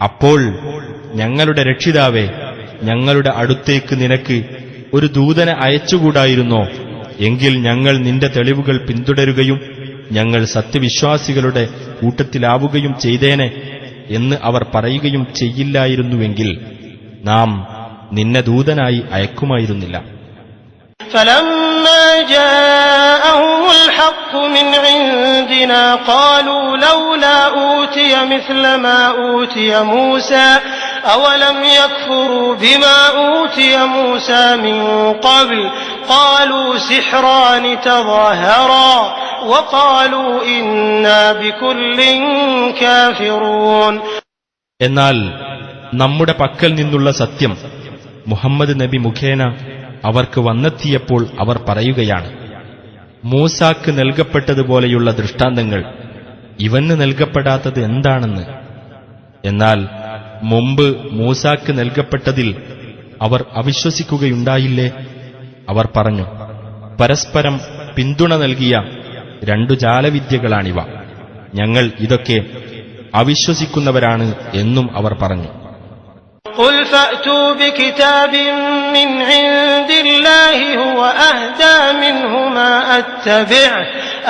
അപ്പോൾ ഞങ്ങളുടെ രക്ഷിതാവേ, ഞങ്ങളുടെ അടുത്തേക്ക് നിനക്ക് ഒരു ദൂതനെ അയച്ചുകൂടായിരുന്നോ? എങ്കിൽ ഞങ്ങൾ നിന്റെ തെളിവുകൾ പിന്തുടരുകയും ഞങ്ങൾ സത്യവിശ്വാസികളുടെ കൂട്ടത്തിലാവുകയും ചെയ്തേനെ എന്ന് അവർ പറയുകയും ചെയ്യില്ലായിരുന്നുവെങ്കിൽ നാം നിന്നെ ദൂതനായി അയക്കുമായിരുന്നില്ല. فَلَمَّا جَاءَهُمُ الْحَقُّ مِنْ عِندِنَا قَالُوا لَوْلَا أُوتِيَ مِثْلَ مَا أُوتِيَ مُوسَى أَوَلَمْ يَكْفُرُوا بِمَا أُوتِيَ مُوسَى مِنْ قَبْلُ قَالُوا سِحْرَانِ تَظَاهَرَا وَقَالُوا إِنَّا بِكُلٍّ كَافِرُونَ. എന്നാൽ നമ്മുടെ പക്കൽ നിന്നുള്ള സത്യം മുഹമ്മദ് നബി മുഖേന അവർക്ക് വന്നെത്തിയപ്പോൾ അവർ പറയുകയാണ്, മൂസാക്ക് നൽകപ്പെട്ടതുപോലെയുള്ള ദൃഷ്ടാന്തങ്ങൾ ഇവന് നൽകപ്പെടാത്തത് എന്താണെന്ന്. എന്നാൽ മുമ്പ് മൂസാക്ക് നൽകപ്പെട്ടതിൽ അവർ അവിശ്വസിക്കുകയുണ്ടായില്ലേ? അവർ പറഞ്ഞു, പരസ്പരം പിന്തുണ നൽകിയ രണ്ടു ജാലവിദ്യകളാണിവ. ഞങ്ങൾ ഇതൊക്കെ അവിശ്വസിക്കുന്നവരാണ് എന്നും അവർ പറഞ്ഞു. قُلْ فَأْتُوا بِكِتَابٍ من عند الله هو أهدى منهما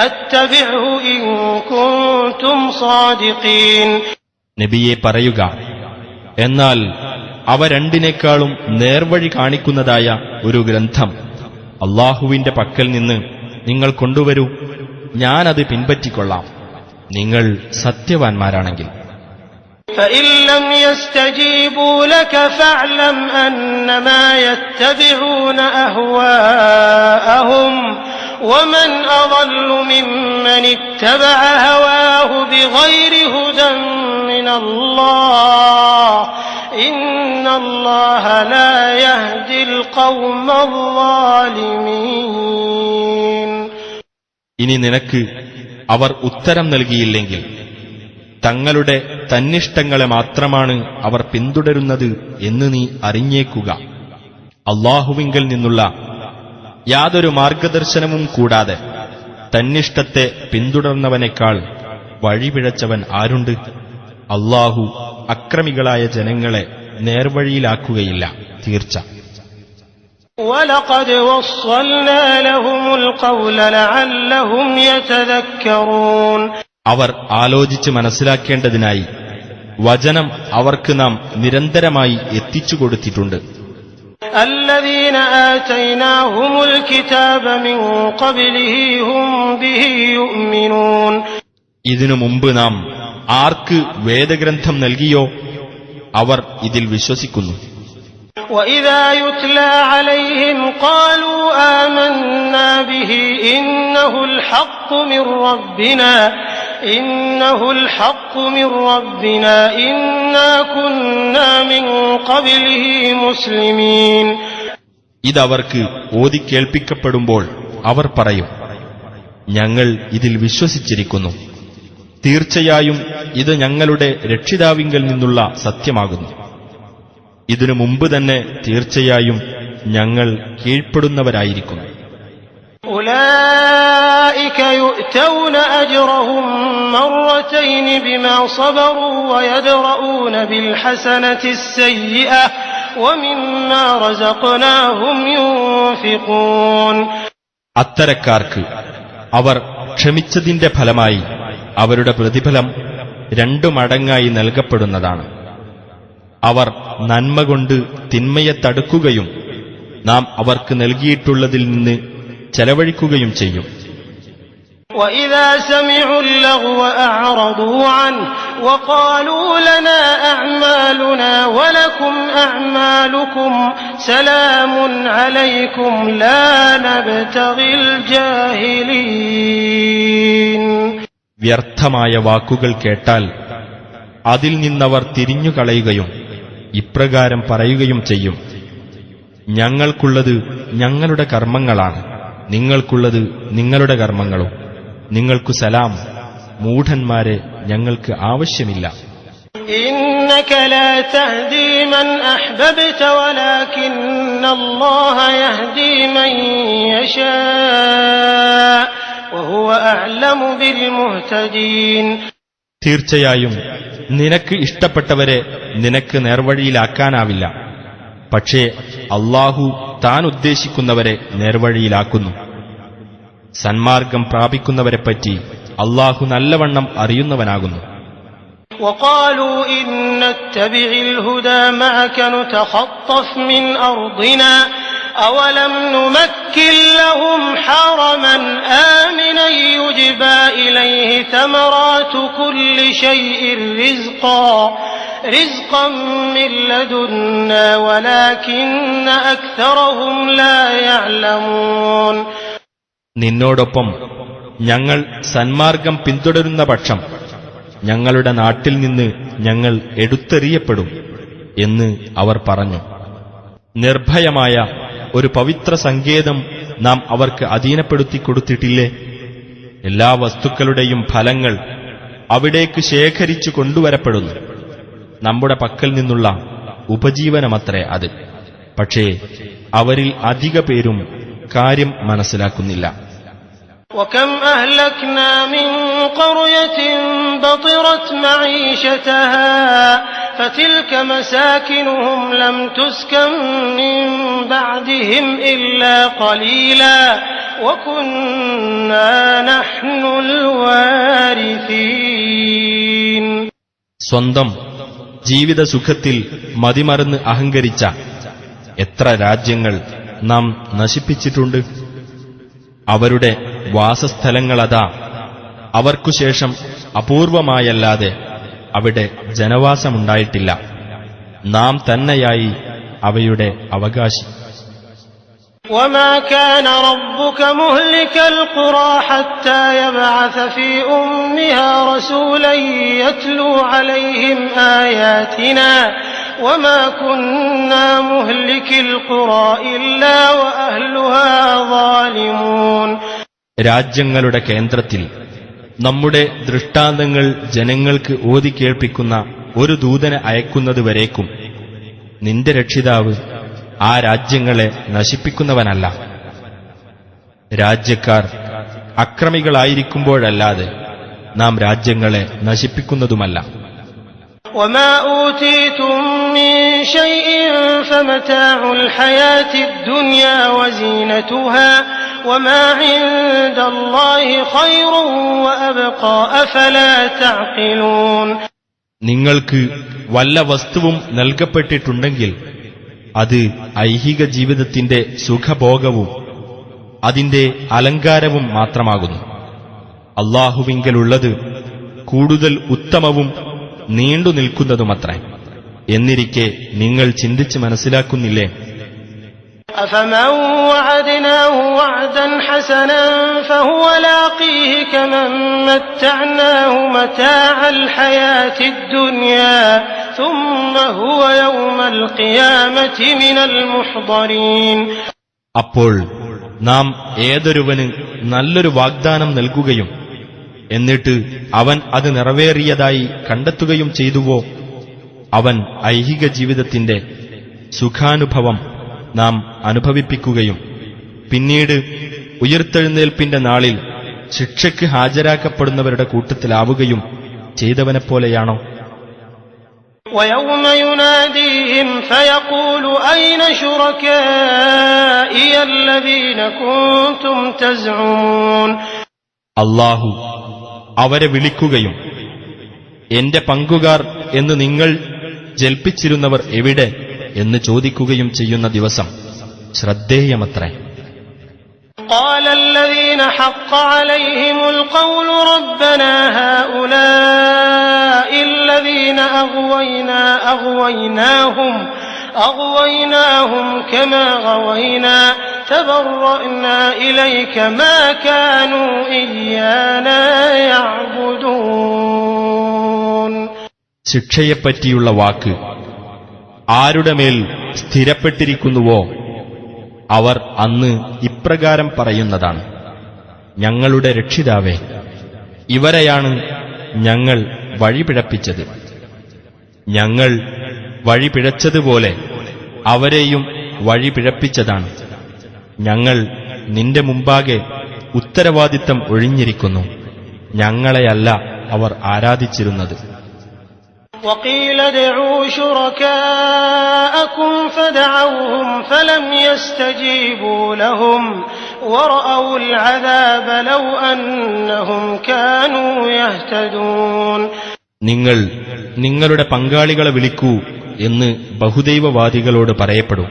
أتبعه إن كنتم صادقين. നബിയെ പറയുക, എന്നാൽ അവ രണ്ടിനേക്കാളും നേർവഴി കാണിക്കുന്നതായ ഒരു ഗ്രന്ഥം അള്ളാഹുവിന്റെ പക്കൽ നിന്ന് നിങ്ങൾ കൊണ്ടുവരൂ, ഞാനത് പിൻപറ്റിക്കൊള്ളാം, നിങ്ങൾ സത്യവാൻമാരാണെങ്കിൽ. فإن لم يستجيبوا لك فاعلم أنما يتبعون أهواءهم ومن أضل ممن اتبع هواه بغير هدى من الله إن الله لا يهدي القوم الظالمين. ഇനി നിനക്ക് അവർ ഉത്തരം നൽകിയില്ലെങ്കിൽ തങ്ങളുടെ തന്നിഷ്ടങ്ങളെ മാത്രമാണ് അവർ പിന്തുടരുന്നത് എന്ന് നീ അറിഞ്ഞേക്കുക. അള്ളാഹുവിങ്കൽ നിന്നുള്ള യാതൊരു മാർഗദർശനവും കൂടാതെ തന്നിഷ്ടത്തെ പിന്തുടർന്നവനേക്കാൾ വഴിപിഴച്ചവൻ ആരുണ്ട്? അള്ളാഹു അക്രമികളായ ജനങ്ങളെ നേർവഴിയിലാക്കുകയില്ല, തീർച്ച. وَلَقَدْ وَصَّلْنَا لَهُمُ الْقَوْلَ لَعَلَّهُمْ يَتَذَكَّرُونَ. അവർ ആലോചിച്ച് മനസ്സിലാക്കേണ്ടതിനായി വചനം അവർക്ക് നാം നിരന്തരമായി എത്തിച്ചുകൊടുത്തിട്ടുണ്ട്. الَّذِينَ آتَيْنَاهُمُ الْكِتَابَ مِنْ قَبْلِهِ هُمْ بِهِ يُؤْمِنُونَ. ഇതിനു മുമ്പ് നാം ആർക്ക് വേദഗ്രന്ഥം നൽകിയോ അവർ ഇതിൽ വിശ്വസിക്കുന്നു. وَإِذَا يُتْلَى عَلَيْهِمْ قَالُوا آمَنَّا بِهِ إِنَّهُ الْحَقُّ مِنْ رَبِّنَا إِنَّا كُنَّا مِنْ قَبْلِهِ مُسْلِمِينَ. ഇതവർക്ക് ഓതിക്കേൾപ്പിക്കപ്പെടുമ്പോൾ അവർ പറയും, ഞങ്ങൾ ഇതിൽ വിശ്വസിച്ചിരിക്കുന്നു, തീർച്ചയായും ഇത് ഞങ്ങളുടെ രക്ഷിതാവിങ്കൽ നിന്നുള്ള സത്യമാകുന്നു. ഇതിനു മുമ്പ് തന്നെ തീർച്ചയായും ഞങ്ങൾ കീഴ്പ്പെടുന്നവരായിരിക്കുന്നു. أولئك يؤتون أجرهم مرتين بما صبروا ويدرؤون بالحسنة السيئة ومما رزقناهم ينفقون. അത്തരക്കാർക്ക് അവർ ക്ഷമിച്ചതിന്റെ ഫലമായി അവരുടെ പ്രതിഫലം 2 മടങ്ങായി നൽകപ്പെടുന്നതാണ്. അവർ നന്മ കൊണ്ട് തിന്മയെ തടുക്കുകയും നാം അവർക്ക് നൽകിയിട്ടുള്ളതിൽ നിന്ന് ചെലവഴിക്കുകയും ചെയ്യും. وَإِذَا سَمِعُوا اللَّغْوَ أَعْرَضُوا عَنْهُ وَقَالُوا لَنَا أَعْمَالُنَا وَلَكُمْ أَعْمَالُكُمْ سَلَامٌ عَلَيْكُمْ لَا نَبْتَغِي الْجَاهِلِينَ. വ്യർത്ഥമായ വാക്കുകൾ കേട്ടാൽ അതിൽ നിന്നവർ തിരിഞ്ഞുകളയുകയും ഇപ്രകാരം പറയുകയും ചെയ്യും, ഞങ്ങൾക്കുള്ളത് ഞങ്ങളുടെ കർമ്മങ്ങളാണ്, നിങ്ങൾക്കുള്ളത് നിങ്ങളുടെ കർമ്മങ്ങളും, നിങ്ങൾക്കു സലാം, മൂഢന്മാരെ ഞങ്ങൾക്ക് ആവശ്യമില്ല. إنك لا تهدي من أحببت ولكن الله يهدي من يشاء وهو أعلم بالمهتدين. തീർച്ചയായും നിനക്ക് ഇഷ്ടപ്പെട്ടവരെ നിനക്ക് നേർവഴിയിലാക്കാനാവില്ല, പക്ഷേ അള്ളാഹു താൻ ഉദ്ദേശിക്കുന്നവരെ നേർവഴിയിലാക്കുന്നു. സന്മാർഗം പ്രാപിക്കുന്നവരെപ്പറ്റി അള്ളാഹു നല്ലവണ്ണം അറിയുന്നവനാകുന്നു. وقالوا إن نتبع الهدى معك نتخطف من أرضنا أولم نمكن لهم حرما آمنا يجبى إليه ثمرات كل شيء رزقا من لدنا ولكن أكثرهم لا يعلمون. നിന്നോടൊപ്പം ഞങ്ങൾ സന്മാർഗം പിന്തുടരുന്ന പക്ഷം ഞങ്ങളുടെ നാട്ടിൽ നിന്ന് ഞങ്ങൾ എടുത്തെറിയപ്പെടും എന്ന് അവർ പറഞ്ഞു. നിർഭയമായ ഒരു പവിത്ര സങ്കേതം നാം അവർക്ക് അധീനപ്പെടുത്തി കൊടുത്തിട്ടില്ലേ? എല്ലാ വസ്തുക്കളുടെയും ഫലങ്ങൾ അവിടേക്ക് ശേഖരിച്ചു കൊണ്ടുവരപ്പെടുന്നു. നമ്മുടെ പക്കൽ നിന്നുള്ള ഉപജീവനമത്രേ അത്. പക്ഷേ അവരിൽ അധിക പേരും കാര്യം മനസ്സിലാക്കുന്നില്ല. وكم أهلكنا من قرية بطرت معيشتها فتلك مساكنهم لم تسكن من بعدهم إلا قليلا وكنا نحن الوارثين. സ്വന്തം ജീവിത സുഖത്തിൽ മതിമറന്ന് അഹങ്കരിച്ച എത്ര രാജ്യങ്ങൾ നാം നശിപ്പിച്ചിട്ടുണ്ട്. അവരുടെ വാസസ്ഥലങ്ങളതാ അവർക്കുശേഷം അപൂർവമായല്ലാതെ അവിടെ ജനവാസമുണ്ടായിട്ടില്ല. നാം തന്നെയായി അവയുടെ അവകാശി. وما كان ربك مهلك القرى حتى يبعث في أمها رسولا يتلو عليهم آياتنا وما كنا مهلك القرى إلا وأهلها ظالمون. രാജ്യങ്ങളുടെ കേന്ദ്രത്തിൽ നമ്മുടെ ദൃഷ്ടാന്തങ്ങൾ ജനങ്ങൾക്ക് ഓതിക്കേൾപ്പിക്കുന്ന ഒരു ദൂതനെ അയക്കുന്നതുവരേക്കും നിന്റെ രക്ഷിതാവ് ആ രാജ്യങ്ങളെ നശിപ്പിക്കുന്നവനല്ല. രാജ്യക്കാർ അക്രമികളായിരിക്കുമ്പോഴല്ലാതെ നാം രാജ്യങ്ങളെ നശിപ്പിക്കുന്നതുമല്ല. وما أوتيتم من شيء فمتاع الحياة الدنيا وزينتها وما عند الله خير وأبقى أفلا تعقلون. നിങ്ങൾക്ക് വല്ല വസ്തുവും നൽകപ്പെട്ടിട്ടുണ്ടെങ്കിൽ അത് ഐഹിക ജീവിതത്തിന്റെ സുഖഭോഗവും അതിന്റെ അലങ്കാരവും മാത്രമാകുന്നു. അല്ലാഹുവിങ്കലുള്ളത് കൂടുതൽ ഉത്തമവും നീണ്ടു നിൽക്കുന്നതുമത്രേ. എന്നിരിക്കെ നിങ്ങൾ ചിന്തിച്ച് മനസ്സിലാക്കുന്നില്ലേ? أفمن وعدناه وعدا حسنا فهو لاقيه كمن متعناه متاع الحياة الدنيا ثم هو يوم القيامة من المحضرين. അപ്പോൾ നാം ഏതൊരുവന് നല്ലൊരു വാഗ്ദാനം നൽകുകയും എന്നിട്ട് അവൻ അത് നിറവേറിയതായി കണ്ടെത്തുകയും ചെയ്തുവോ, അവൻ ഐഹിക ജീവിതത്തിന്റെ സുഖാനുഭവം നാം അനുഭവിപ്പിക്കുകയും പിന്നീട് ഉയിർത്തെഴുന്നേൽപ്പിന്റെ നാളിൽ ശിക്ഷയ്ക്ക് ഹാജരാക്കപ്പെടുന്നവരുടെ കൂട്ടത്തിലാവുകയും ചെയ്തവനെപ്പോലെയാണോ? ويوم يناديهم فيقول أين شركائي الذين كنتم تزعمون. അല്ലാഹു അവരെ വിളിക്കുകയും എന്റെ പങ്കുകാർ എന്ന് നിങ്ങൾ ജൽപ്പിച്ചിരുന്നവർ എവിടെ എന്ന് ചോദിക്കുകയും ചെയ്യുന്ന ദിവസം ശ്രദ്ധേയമത്രേ. قال الذين حق عليهم القول ربنا هؤلاء الذين أغويناهم كما غوينا تبرأنا إليك ما كانوا إيانا يعبدون. ശിക്ഷയെപ്പറ്റിയുള്ള വാക്ക് ആരുടെ മേൽ സ്ഥിരപ്പെട്ടിരിക്കുന്നുവോ അവർ അന്ന് ഇപ്രകാരം പറയുന്നതാണ്: ഞങ്ങളുടെ രക്ഷിതാവേ, ഇവരെയാണ് ഞങ്ങൾ വഴിപിഴപ്പിച്ചത്. ഞങ്ങൾ വഴിപിഴച്ചതുപോലെ അവരെയും വഴിപിഴപ്പിച്ചതാണ്. ഞങ്ങൾ നിന്റെ മുമ്പാകെ ഉത്തരവാദിത്തം ഒഴിഞ്ഞിരിക്കുന്നു. ഞങ്ങളെയല്ല അവർ ആരാധിച്ചിരുന്നത്. وقيل ادعوا شركاءكم فدعوهم فلم يستجيبوا لهم ورأوا العذاب لو أنهم كانوا يهتدون. നിങ്ങൾ നിങ്ങളുടെ പങ്കാളികളെ വിളിക്കൂ എന്ന് ബഹുദൈവവാദികളോട് പറയപ്പെടും.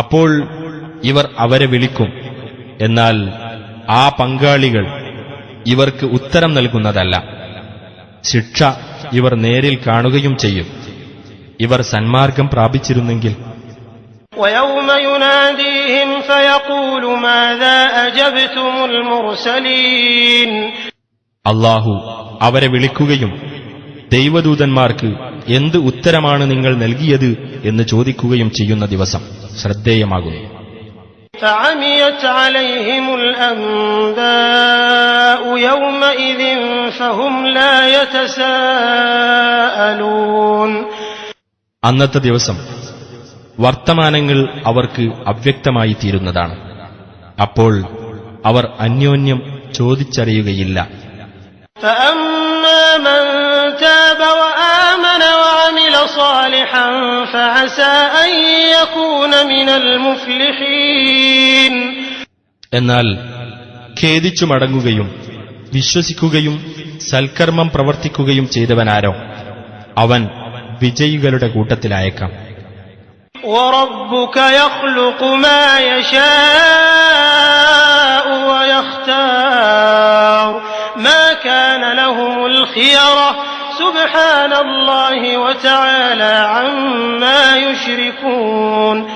അപ്പോൾ ഇവർ അവരെ വിളിക്കും. എന്നാൽ ആ പങ്കാളികൾ ഇവർക്ക് ഉത്തരം നൽകുന്നതല്ല. ശിക്ഷ ഇവർ നേരിൽ കാണുകയും ചെയ്യും. ഇവർ സന്മാർഗം പ്രാപിച്ചിരുന്നെങ്കിൽ. ويوم يناديهم فيقول ماذا أجبتم المرسلين. അല്ലാഹു അവരെ വിളിക്കുകയും ദൈവദൂതന്മാർക്ക് എന്ത് ഉത്തരമാണ് നിങ്ങൾ നൽകിയത് എന്ന് ചോദിക്കുകയും ചെയ്യുന്ന ദിവസം ശ്രദ്ധേയമാകുന്നു. فعميت عليهم الأنباء يومئذ فهم لا يتساءلون. അന്നത്തെ ദിവസം വർത്തമാനങ്ങൾ അവർക്ക് അവ്യക്തമായി തീരുന്നതാണ്. അപ്പോൾ അവർ അന്യോന്യം ചോദിച്ചറിയുകയില്ല. فأما من تاب وآمن وعمل صالحا فعسى أن يكون من المفلحين. എന്നാൽ ഖേദിച്ചു മടങ്ങുകയും വിശ്വസിക്കുകയും സൽക്കർമ്മം പ്രവർത്തിക്കുകയും ചെയ്തവനാരോ അവൻ വിജയികളുടെ കൂട്ടത്തിലായേക്കാം. وَرَبُّكَ يَخْلُقُ مَا يَشَاءُ وَيَخْتَارُ مَا كَانَ لَهُمُ الْخِيَرَةُ سُبْحَانَ اللَّهِ وَتَعَالَى عَمَّا يُشْرِكُونَ.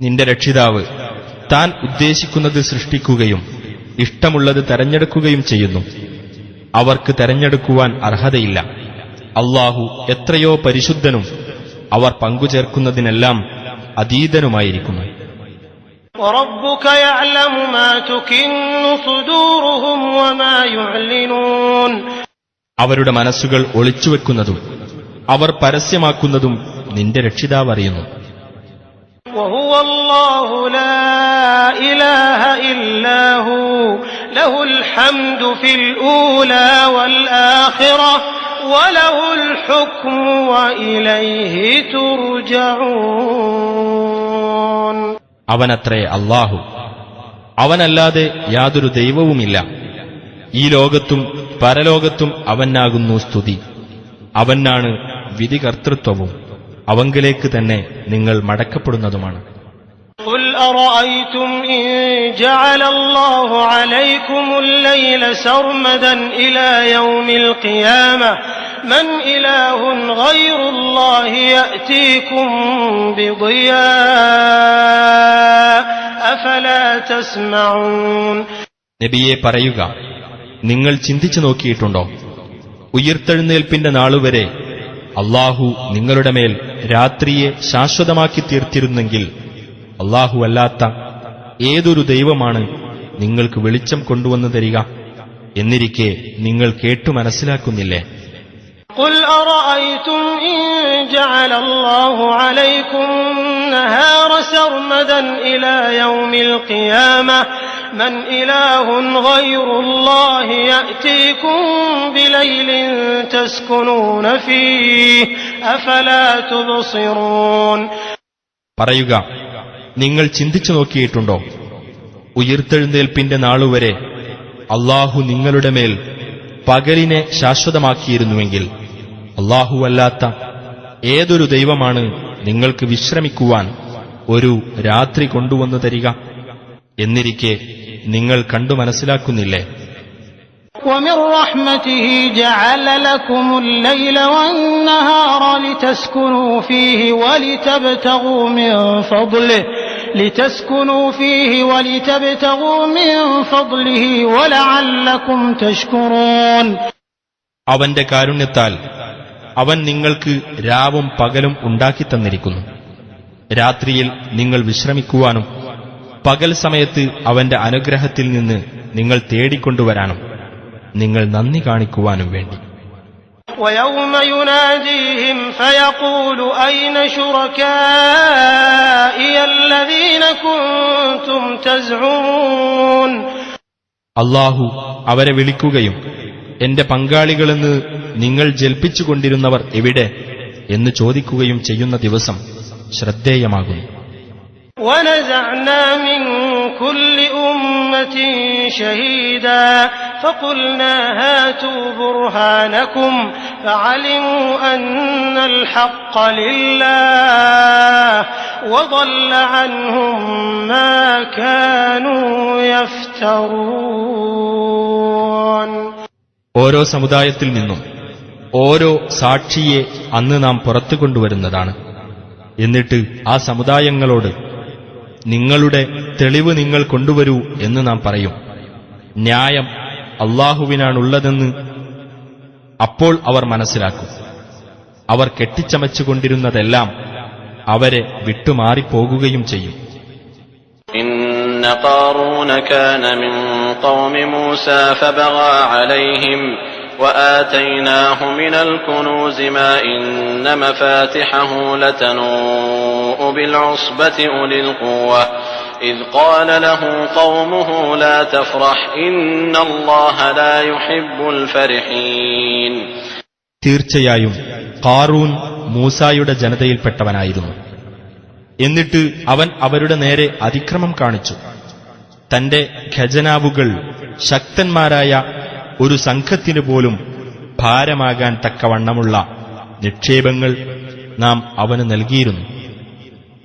നിന്റെ രക്ഷിതാവ് താൻ ഉദ്ദേശിക്കുന്നത് സൃഷ്ടിക്കുകയും ഇഷ്ടമുള്ളത് തെരഞ്ഞെടുക്കുകയും ചെയ്യുന്നു. അവർക്ക് തെരഞ്ഞെടുക്കുവാൻ അർഹതയില്ല. അല്ലാഹു എത്രയോ പരിശുദ്ധനും അവർ പങ്കുചേർക്കുന്നതിനെല്ലാം അതീതനുമായിരിക്കുന്നു. وَرَبُّكَ يَعْلَمُ مَا تُكِنُّ صُدُورُهُمْ وَمَا يُعْلِنُونَ. അവരുടെ മനസ്സുകൾ ഒളിച്ചുവെക്കുന്നതും അവർ പരസ്യമാക്കുന്നതും നിന്റെ രക്ഷിതാവ് അറിയുന്നു. وَهُوَ اللَّهُ لَا إِلَٰهَ إِلَّا هُوَ لَهُ الْحَمْدُ فِي الْأُولَى وَالْآخِرَةِ وَلَهُ الْحُكْمُ وَإِلَيْهِ تُرْجَعُونَ. അവനത്രേ അല്ലാഹു, അവനല്ലാതെ യാതൊരു ദൈവവുമില്ല. ഈ ലോകത്തും പരലോകത്തും അവനാകുന്നു സ്തുതി. അവനാണ് വിധികർത്തൃത്വവും അവങ്കിലേക്ക് തന്നെ നിങ്ങൾ മടക്കപ്പെടുന്നതുമാണ്. قُلْ أَرَأَيْتُمْ إِن جَعَلَ اللَّهُ عَلَيْكُمُ اللَّيْلَ سَرْمَدًا إِلَى يَوْمِ الْقِيَامَةِ مَنْ إِلَٰهٌ غَيْرُ اللَّهِ يَأْتِيكُم بِضِيَاءٍ أَفَلَا تَسْمَعُونَ. നബിയെ പറയുക, നിങ്ങൾ ചിന്തിച്ചു നോക്കിയിട്ടുണ്ടോ? ഉയിർത്തെഴുന്നേൽപ്പിന്റെ നാളുവരെ അല്ലാഹു നിങ്ങളുടെ മേൽ രാത്രിയെ ശാശ്വതമാക്കി തീർത്തിരുന്നെങ്കിൽ അല്ലാഹു അല്ലാത്ത ഏതൊരു ദൈവമാണ് നിങ്ങൾക്ക് വെളിച്ചം കൊണ്ടുവന്നു തരിക? എന്നിരിക്കെ നിങ്ങൾ കേട്ടു മനസ്സിലാക്കുന്നില്ലേ? قُلْ أَرَأَيْتُمْ إِن جَعَلَ اللَّهُ عَلَيْكُمُ النَّهَارَ سَرْمَدًا إِلَى يَوْمِ الْقِيَامَةِ مَنْ إِلَٰهٌ غَيْرُ اللَّهِ يَأْتِيكُم بِلَيْلٍ تَسْكُنُونَ فِيهِ أَفَلَا تُبْصِرُونَ. പറയുക, നിങ്ങൾ ചിന്തിച്ചു നോക്കിയിട്ടുണ്ടോ? ഉയിർത്തെഴുന്നേൽപ്പിന്റെ നാളുവരെ അല്ലാഹു നിങ്ങളുടെ മേൽ പകലിനെ ശാശ്വതമാക്കിയിരുന്നുവെങ്കിൽ അല്ലാഹുവല്ലാത്ത ഏതൊരു ദൈവമാണ് നിങ്ങൾക്ക് വിശ്രമിക്കുവാൻ ഒരു രാത്രി കൊണ്ടുവന്നു തരിക? എന്നിരിക്കെ നിങ്ങൾ കണ്ടു മനസ്സിലാക്കുന്നില്ലേ? وَمِن رَّحْمَتِهِ جَعَلَ لَكُمُ اللَّيْلَ وَالنَّهَارَ لِتَسْكُنُوا فِيهِ وَلِتَبْتَغُوا مِن فَضْلِهِ وَلَعَلَّكُمْ تَشْكُرُونَ. അവന്റെ കാരുണ്യത്താൽ അവൻ നിങ്ങൾക്ക് രാവും പകലും ഉണ്ടാക്കിത്തന്നിരിക്കുന്നു. രാത്രിയിൽ നിങ്ങൾ വിശ്രമിക്കുവാനും പകൽ സമയത്ത് അവന്റെ അനുഗ്രഹത്തിൽ നിന്ന് നിങ്ങൾ തേടിക്കൊണ്ടുവരാനും നിങ്ങൾ നന്ദി കാണിക്കുവാനും വേണ്ടി. وَيَوْمَ يُنَادِيهِمْ فَيَقُولُ أَيْنَ شُرَكَائِيَ الَّذِينَ كُنتُمْ تَزْعُمُونَ. അല്ലാഹു അവരെ വിളിക്കുകയും എന്റെ പങ്കാളികളെന്ന് നിങ്ങൾ ജൽപ്പിച്ചുകൊണ്ടിരുന്നവർ എവിടെ എന്ന് ചോദിക്കുകയും ചെയ്യുന്ന ദിവസം ശ്രദ്ധേയമാകുന്നു. وَنَزَعْنَا مِن كُلِّ أُمَّةٍ شَهِيدًا فَقُلْنَا هَاتُوا بُرْهَانَكُمْ فَعَلِمُوا أَنَّ الْحَقَّ لِلَّهِ وَضَلَّ عَنْهُم مَّا كَانُوا يَفْتَرُونَ. ഓരോ സമുദായത്തിൽ നിന്നും ഓരോ സാക്ഷിയെ അന്ന് നാം പുറത്തു കൊണ്ടുവരുന്നതാണ്. എന്നിട്ട് ആ സമുദായങ്ങളോട് നിങ്ങളുടെ തെളിവ് നിങ്ങൾ കൊണ്ടുവരൂ എന്ന് നാം പറയും. ന്യായം അല്ലാഹുവിനാണുള്ളതെന്ന് അപ്പോൾ അവർ മനസ്സിലാക്കും. അവർ കെട്ടിച്ചമച്ചുകൊണ്ടിരുന്നതെല്ലാം അവരെ വിട്ടുമാറിപ്പോകുകയും ചെയ്യും. ഇന്ന ഖാറൂന കാന മിൻ ഖൗമി മൂസാ ഫബഗാ അലൈഹിം وآتيناه من الكنوز ما إن مفاتحه لتنوء بالعصبة أولي القوة إذ قال له قومه لا تفرح إن الله لا يحب الفرحين. തീർച്ചയായും ഖാറൂൻ മൂസായുടെ ജനതയിൽപ്പെട്ടവനായിരുന്നു. എന്നിട്ട് അവൻ അവരുടെ നേരെ അതിക്രമം കാണിച്ചു. തന്റെ ഖജനാവുകൾ ശക്തന്മാരായ ഒരു സംഘത്തിനു പോലും ഭാരമാകാൻ തക്കവണ്ണമുള്ള നിക്ഷേപങ്ങൾ നാം അവന് നൽകിയിരുന്നു.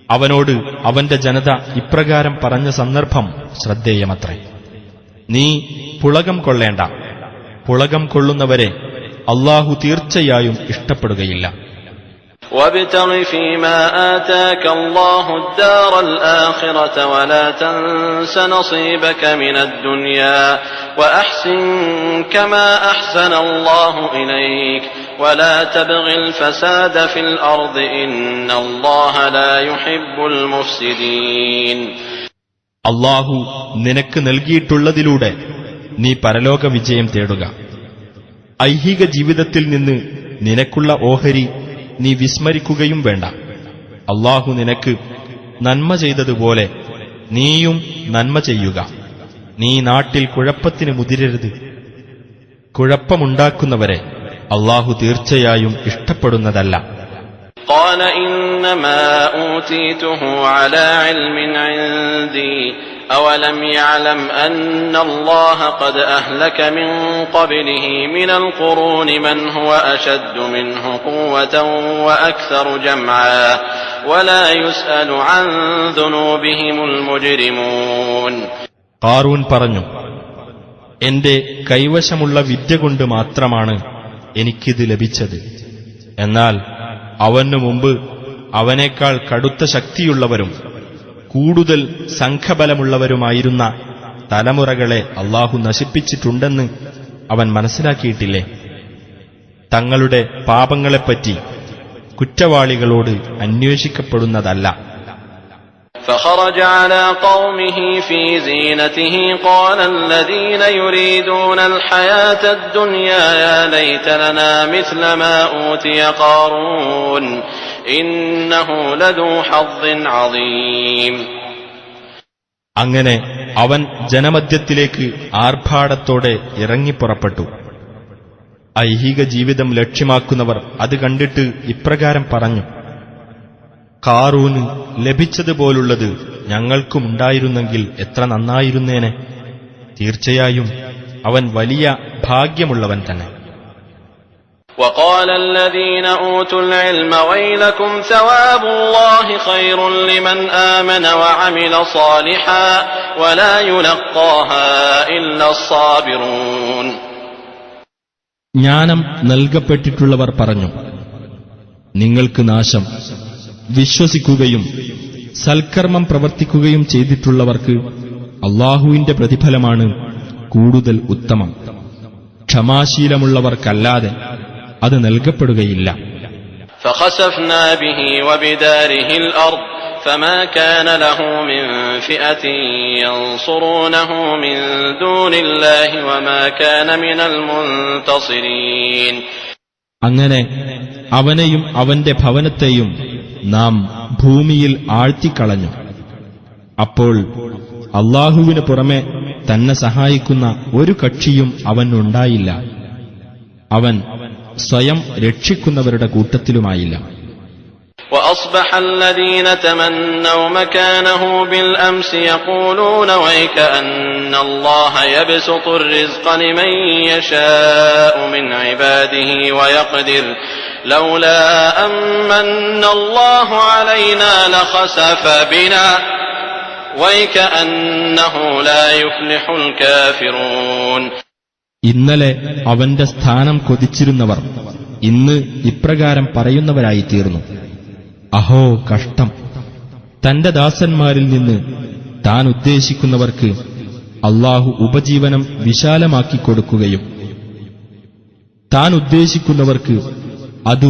അവനോട് അവന്റെ ജനത ഇപ്രകാരം പറഞ്ഞ സന്ദർഭം ശ്രദ്ധേയമത്രേ. നീ പുളകം കൊള്ളേണ്ട, പുളകം കൊള്ളുന്നവരെ അല്ലാഹു തീർച്ചയായും ഇഷ്ടപ്പെടുകയില്ല. وابتغ فيما آتاك الله الدار الآخرة ولا تنس نصيبك من الدنيا وأحسن كما أحسن الله إليك ولا تبغ الفساد في الأرض إن الله لا يحب المفسدين. അല്ലാഹു നിനക്ക് നൽകിയിട്ടുള്ളതിലൂടെ നീ പരലോക വിജയം തേടുക. ഐഹിക ജീവിതത്തിൽ നിന്ന് നിനക്കുള്ള ഓഹരി നീ വിസ്മരിക്കുകയും വേണ്ട. അല്ലാഹു നിനക്ക് നന്മ ചെയ്തതുപോലെ നീയും നന്മ ചെയ്യുക. നീ നാട്ടിൽ കുഴപ്പത്തിന് മുതിരരുത്. കുഴപ്പമുണ്ടാക്കുന്നവരെ അല്ലാഹു തീർച്ചയായും ഇഷ്ടപ്പെടുന്നതല്ല. قال إنما أوتيته على علم عندي أولم يعلم أن الله قد أهلك من قبله من القرون من هو أشد منه قوة وأكثر جمعا ولا يسأل عن ذنوبهم المجرمون. ഖാറൂൻ പറഞ്ഞു, എന്റെ കൈവശമുള്ള വിദ്യ കൊണ്ട് മാത്രമാണ് എനിക്കിത് ലഭിച്ചത്. എന്നാൽ അവനു മുമ്പ് അവനേക്കാൾ കടുത്ത ശക്തിയുള്ളവരും കൂടുതൽ സംഘബലമുള്ളവരുമായിരുന്ന തലമുറകളെ അല്ലാഹു നശിപ്പിച്ചിട്ടുണ്ടെന്ന് അവൻ മനസ്സിലാക്കിയിട്ടില്ലേ? തങ്ങളുടെ പാപങ്ങളെപ്പറ്റി കുറ്റവാളികളോട് അന്വേഷിക്കപ്പെടുന്നതല്ല. فخرج على قومه في زينته قال الذين يريدون الحياة الدنيا يا ليت لنا مثل ما أوتي قارون إنه لذو حظ عظيم. അങ്ങനെ അവൻ ജനമധ്യത്തിലേക്ക് ആർഭാടത്തോടെ ഇറങ്ങിപ്പുറപ്പെട്ടു. ഐഹിക ജീവിതം ലക്ഷ്യമാക്കുന്നവർ അത് കണ്ടിട്ട് ഇപ്രകാരം പറഞ്ഞു, ഖാറൂന് ലഭിച്ചതുപോലുള്ളത് ഞങ്ങൾക്കുമുണ്ടായിരുന്നെങ്കിൽ എത്ര നന്നായിരുന്നേനെ. തീർച്ചയായും അവൻ വലിയ ഭാഗ്യമുള്ളവൻ തന്നെ. وقال الذين أوتوا العلم ويلكم ثواب الله خير لمن آمن وعمل صالحا ولا يلقاها إلا الصابرون. ജ്ഞാനം നൽകപ്പെട്ടിട്ടുള്ളവർ പറഞ്ഞു, നിങ്ങൾക്ക് നാശം. വിശ്വസിക്കുകയും സൽക്കർമ്മം പ്രവർത്തിക്കുകയും ചെയ്തിട്ടുള്ളവർക്ക് അല്ലാഹുവിന്റെ പ്രതിഫലമാണ് കൂടുതൽ ഉത്തമം. ക്ഷമാശീലമുള്ളവർക്കല്ലാതെ അത് നൽകപ്പെടുകയില്ല. فخسفنا به وبداره الأرض فما كان له من فئة ينصرونه من دون الله وما كان من المنتصرين. അങ്ങനെ അവനെയും അവന്റെ ഭവനത്തെയും നാം ഭൂമിയിൽ ആഴ്ത്തിക്കളഞ്ഞു. അപ്പോൾ അല്ലാഹുവിനു പുറമെ തന്നെ സഹായിക്കുന്ന ഒരു കക്ഷിയും അവനുണ്ടായില്ല. അവൻ സ്വയം രക്ഷിക്കുന്നവരുടെ കൂട്ടത്തിലുമായില്ല. وأصبح الذين تمنوا مكانه بالأمس يقولون ويكأن الله يبسط الرزق لمن يشاء من عباده ويقدر لولا أمن الله علينا لخسف بنا ويكأنه لا يفلح الكافرون. ഇന്നലെ അവന്റെ സ്ഥാനം കൊതിച്ചിരുന്നവർ ഇന്ന് ഇപ്രകാരം പറയുന്നവരായി തീർന്നു, അഹോ കഷ്ടം! തന്റെ ദാസന്മാരിൽ നിന്ന് താൻ ഉദ്ദേശിക്കുന്നവർക്ക് അല്ലാഹു ഉപജീവനം വിശാലമാക്കിക്കൊടുക്കുകയും താൻ ഉദ്ദേശിക്കുന്നവർക്ക് അത്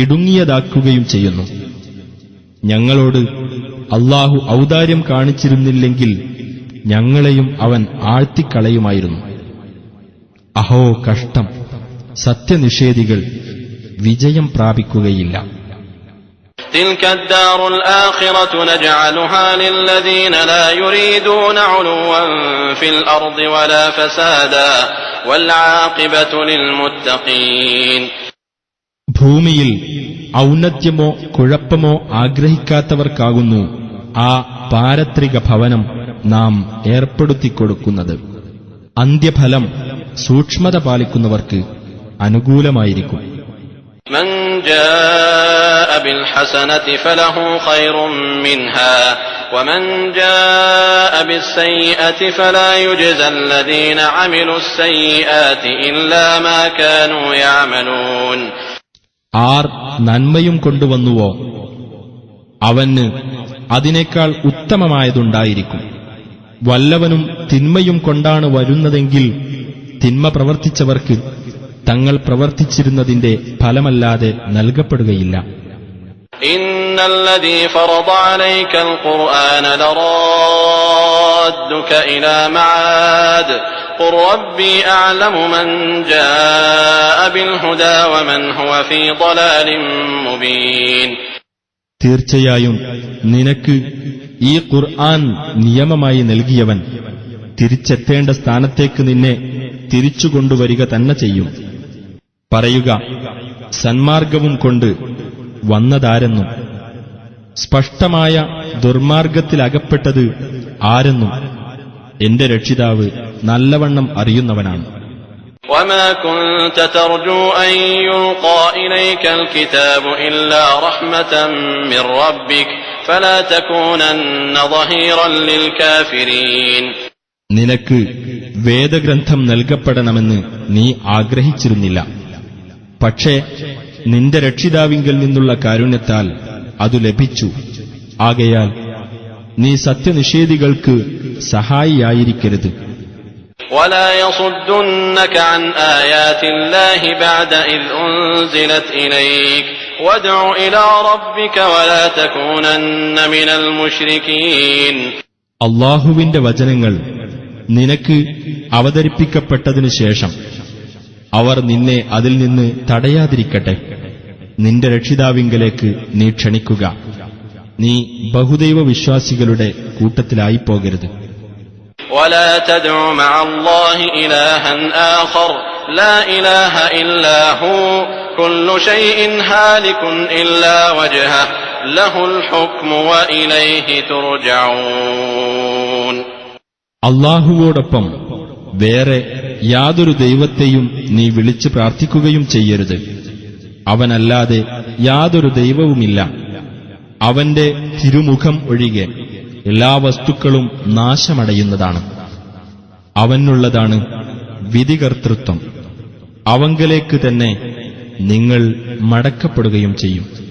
ഇടുങ്ങിയതാക്കുകയും ചെയ്യുന്നു. ഞങ്ങളോട് അല്ലാഹു ഔദാര്യം കാണിച്ചിരുന്നില്ലെങ്കിൽ ഞങ്ങളെയും അവൻ ആഴ്ത്തിക്കളയുമായിരുന്നു. അഹോ കഷ്ടം! സത്യനിഷേധികൾ വിജയം പ്രാപിക്കുകയില്ല. تلك الدار الآخرة نجعلها للذين لا يريدون علوا في الأرض ولا فسادا والعاقبة للمتقين. ഭൂമിയിൽ ഔന്നത്യമോ കുഴപ്പമോ ആഗ്രഹിക്കാത്തവർക്കാകുന്നു ആ പാരത്രിക ഭവനം നാം ഏർപ്പെടുത്തിക്കൊടുക്കുന്നത്. അന്ത്യഫലം സൂക്ഷ്മത പാലിക്കുന്നവർക്ക് അനുകൂലമായിരിക്കും. من جاء بالحسنة فله خير منها ومن جاء بالسيئة فلا يجزى الذين عملوا السيئات إلا ما كانوا يعملون. ആർ നന്മയും കൊണ്ടുവന്നുവോ അവന് അതിനേക്കാൾ ഉത്തമമായതുണ്ടായിരിക്കും. വല്ലവനും തിന്മയും കൊണ്ടാണ് വരുന്നതെങ്കിൽ തിന്മ പ്രവർത്തിച്ചവർക്ക് തങ്ങൾ പ്രവർത്തിച്ചിരുന്നതിന്റെ ഫലമല്ലാതെ നൽകപ്പെടുകയില്ല. ഇന്നല്ലദീ ഫറദ അലൈക്കൽ ഖുർആന ലറാദ്ദുക ഇലാ മആദ് ഖുൽ റബ്ബി അഅലമു മൻ ജാഅ ബിൽ ഹുദാ വമൻ ഹുവ ഫീ ളലാലിൻ മുബീൻ. തീർച്ചയായും നിനക്ക് ഈ ഖുർആൻ നിയമമായി നൽകിയവൻ തിരിച്ചെത്തേണ്ട സ്ഥാനത്തേക്ക് നിന്നെ തിരിച്ചുകൊണ്ടുവരിക തന്നെ ചെയ്യും. പറയുക, സന്മാർഗവും കൊണ്ട് വന്നതാരെന്നും സ്പഷ്ടമായ ദുർമാർഗത്തിലകപ്പെട്ടത് ആരെന്നും എന്റെ രക്ഷിതാവ് നല്ലവണ്ണം അറിയുന്നവനാണ്. وما كنت ترجو أن يلقى إليك الكتاب إلا رحمة من ربك فلا تكونن ظهيرا للكافرين. നിനക്ക് വേദഗ്രന്ഥം നൽകപ്പെടണമെന്ന് നീ ആഗ്രഹിച്ചിരുന്നില്ല. പക്ഷേ നിന്റെ രക്ഷിതാവിങ്കൽ നിന്നുള്ള കാരുണ്യത്താൽ അതു ലഭിച്ചു. ആകയാൽ നീ സത്യനിഷേധികൾക്ക് സഹായിയായിരിക്കരുത്. ولا يصدنك عن آيات الله بعد إذ أنزلت إليك وادع إلى ربك ولا تكونن من المشركين. അല്ലാഹുവിന്റെ വചനങ്ങൾ നിനക്ക് അവതരിപ്പിക്കപ്പെട്ടതിനു ശേഷം അവർ നിന്നെ അതിൽ നിന്ന് തടയാതിരിക്കട്ടെ. നിന്റെ രക്ഷിതാവിങ്കലേക്ക് നീ ക്ഷണിക്കുക. നീ ബഹുദൈവ വിശ്വാസികളുടെ കൂട്ടത്തിലായിപ്പോകരുത്. ولا تدع مع الله إلها آخر لا إله إلا هو كل شيء هالك إلا وجهه له الحكم وإليه ترجعون. അല്ലാഹുവോടൊപ്പം വേറെ യാതൊരു ദൈവത്തെയും നീ വിളിച്ച് പ്രാർത്ഥിക്കുകയും ചെയ്യരുത്. അവനല്ലാതെ യാതൊരു ദൈവവുമില്ല. അവന്റെ തിരുമുഖം ഒഴികെ എല്ലാ വസ്തുക്കളും നാശമടയുന്നതാണ്. അവനുള്ളതാണ് വിധികർത്തൃത്വം. അവങ്കലേക്ക് തന്നെ നിങ്ങൾ മടക്കപ്പെടുകയും ചെയ്യും.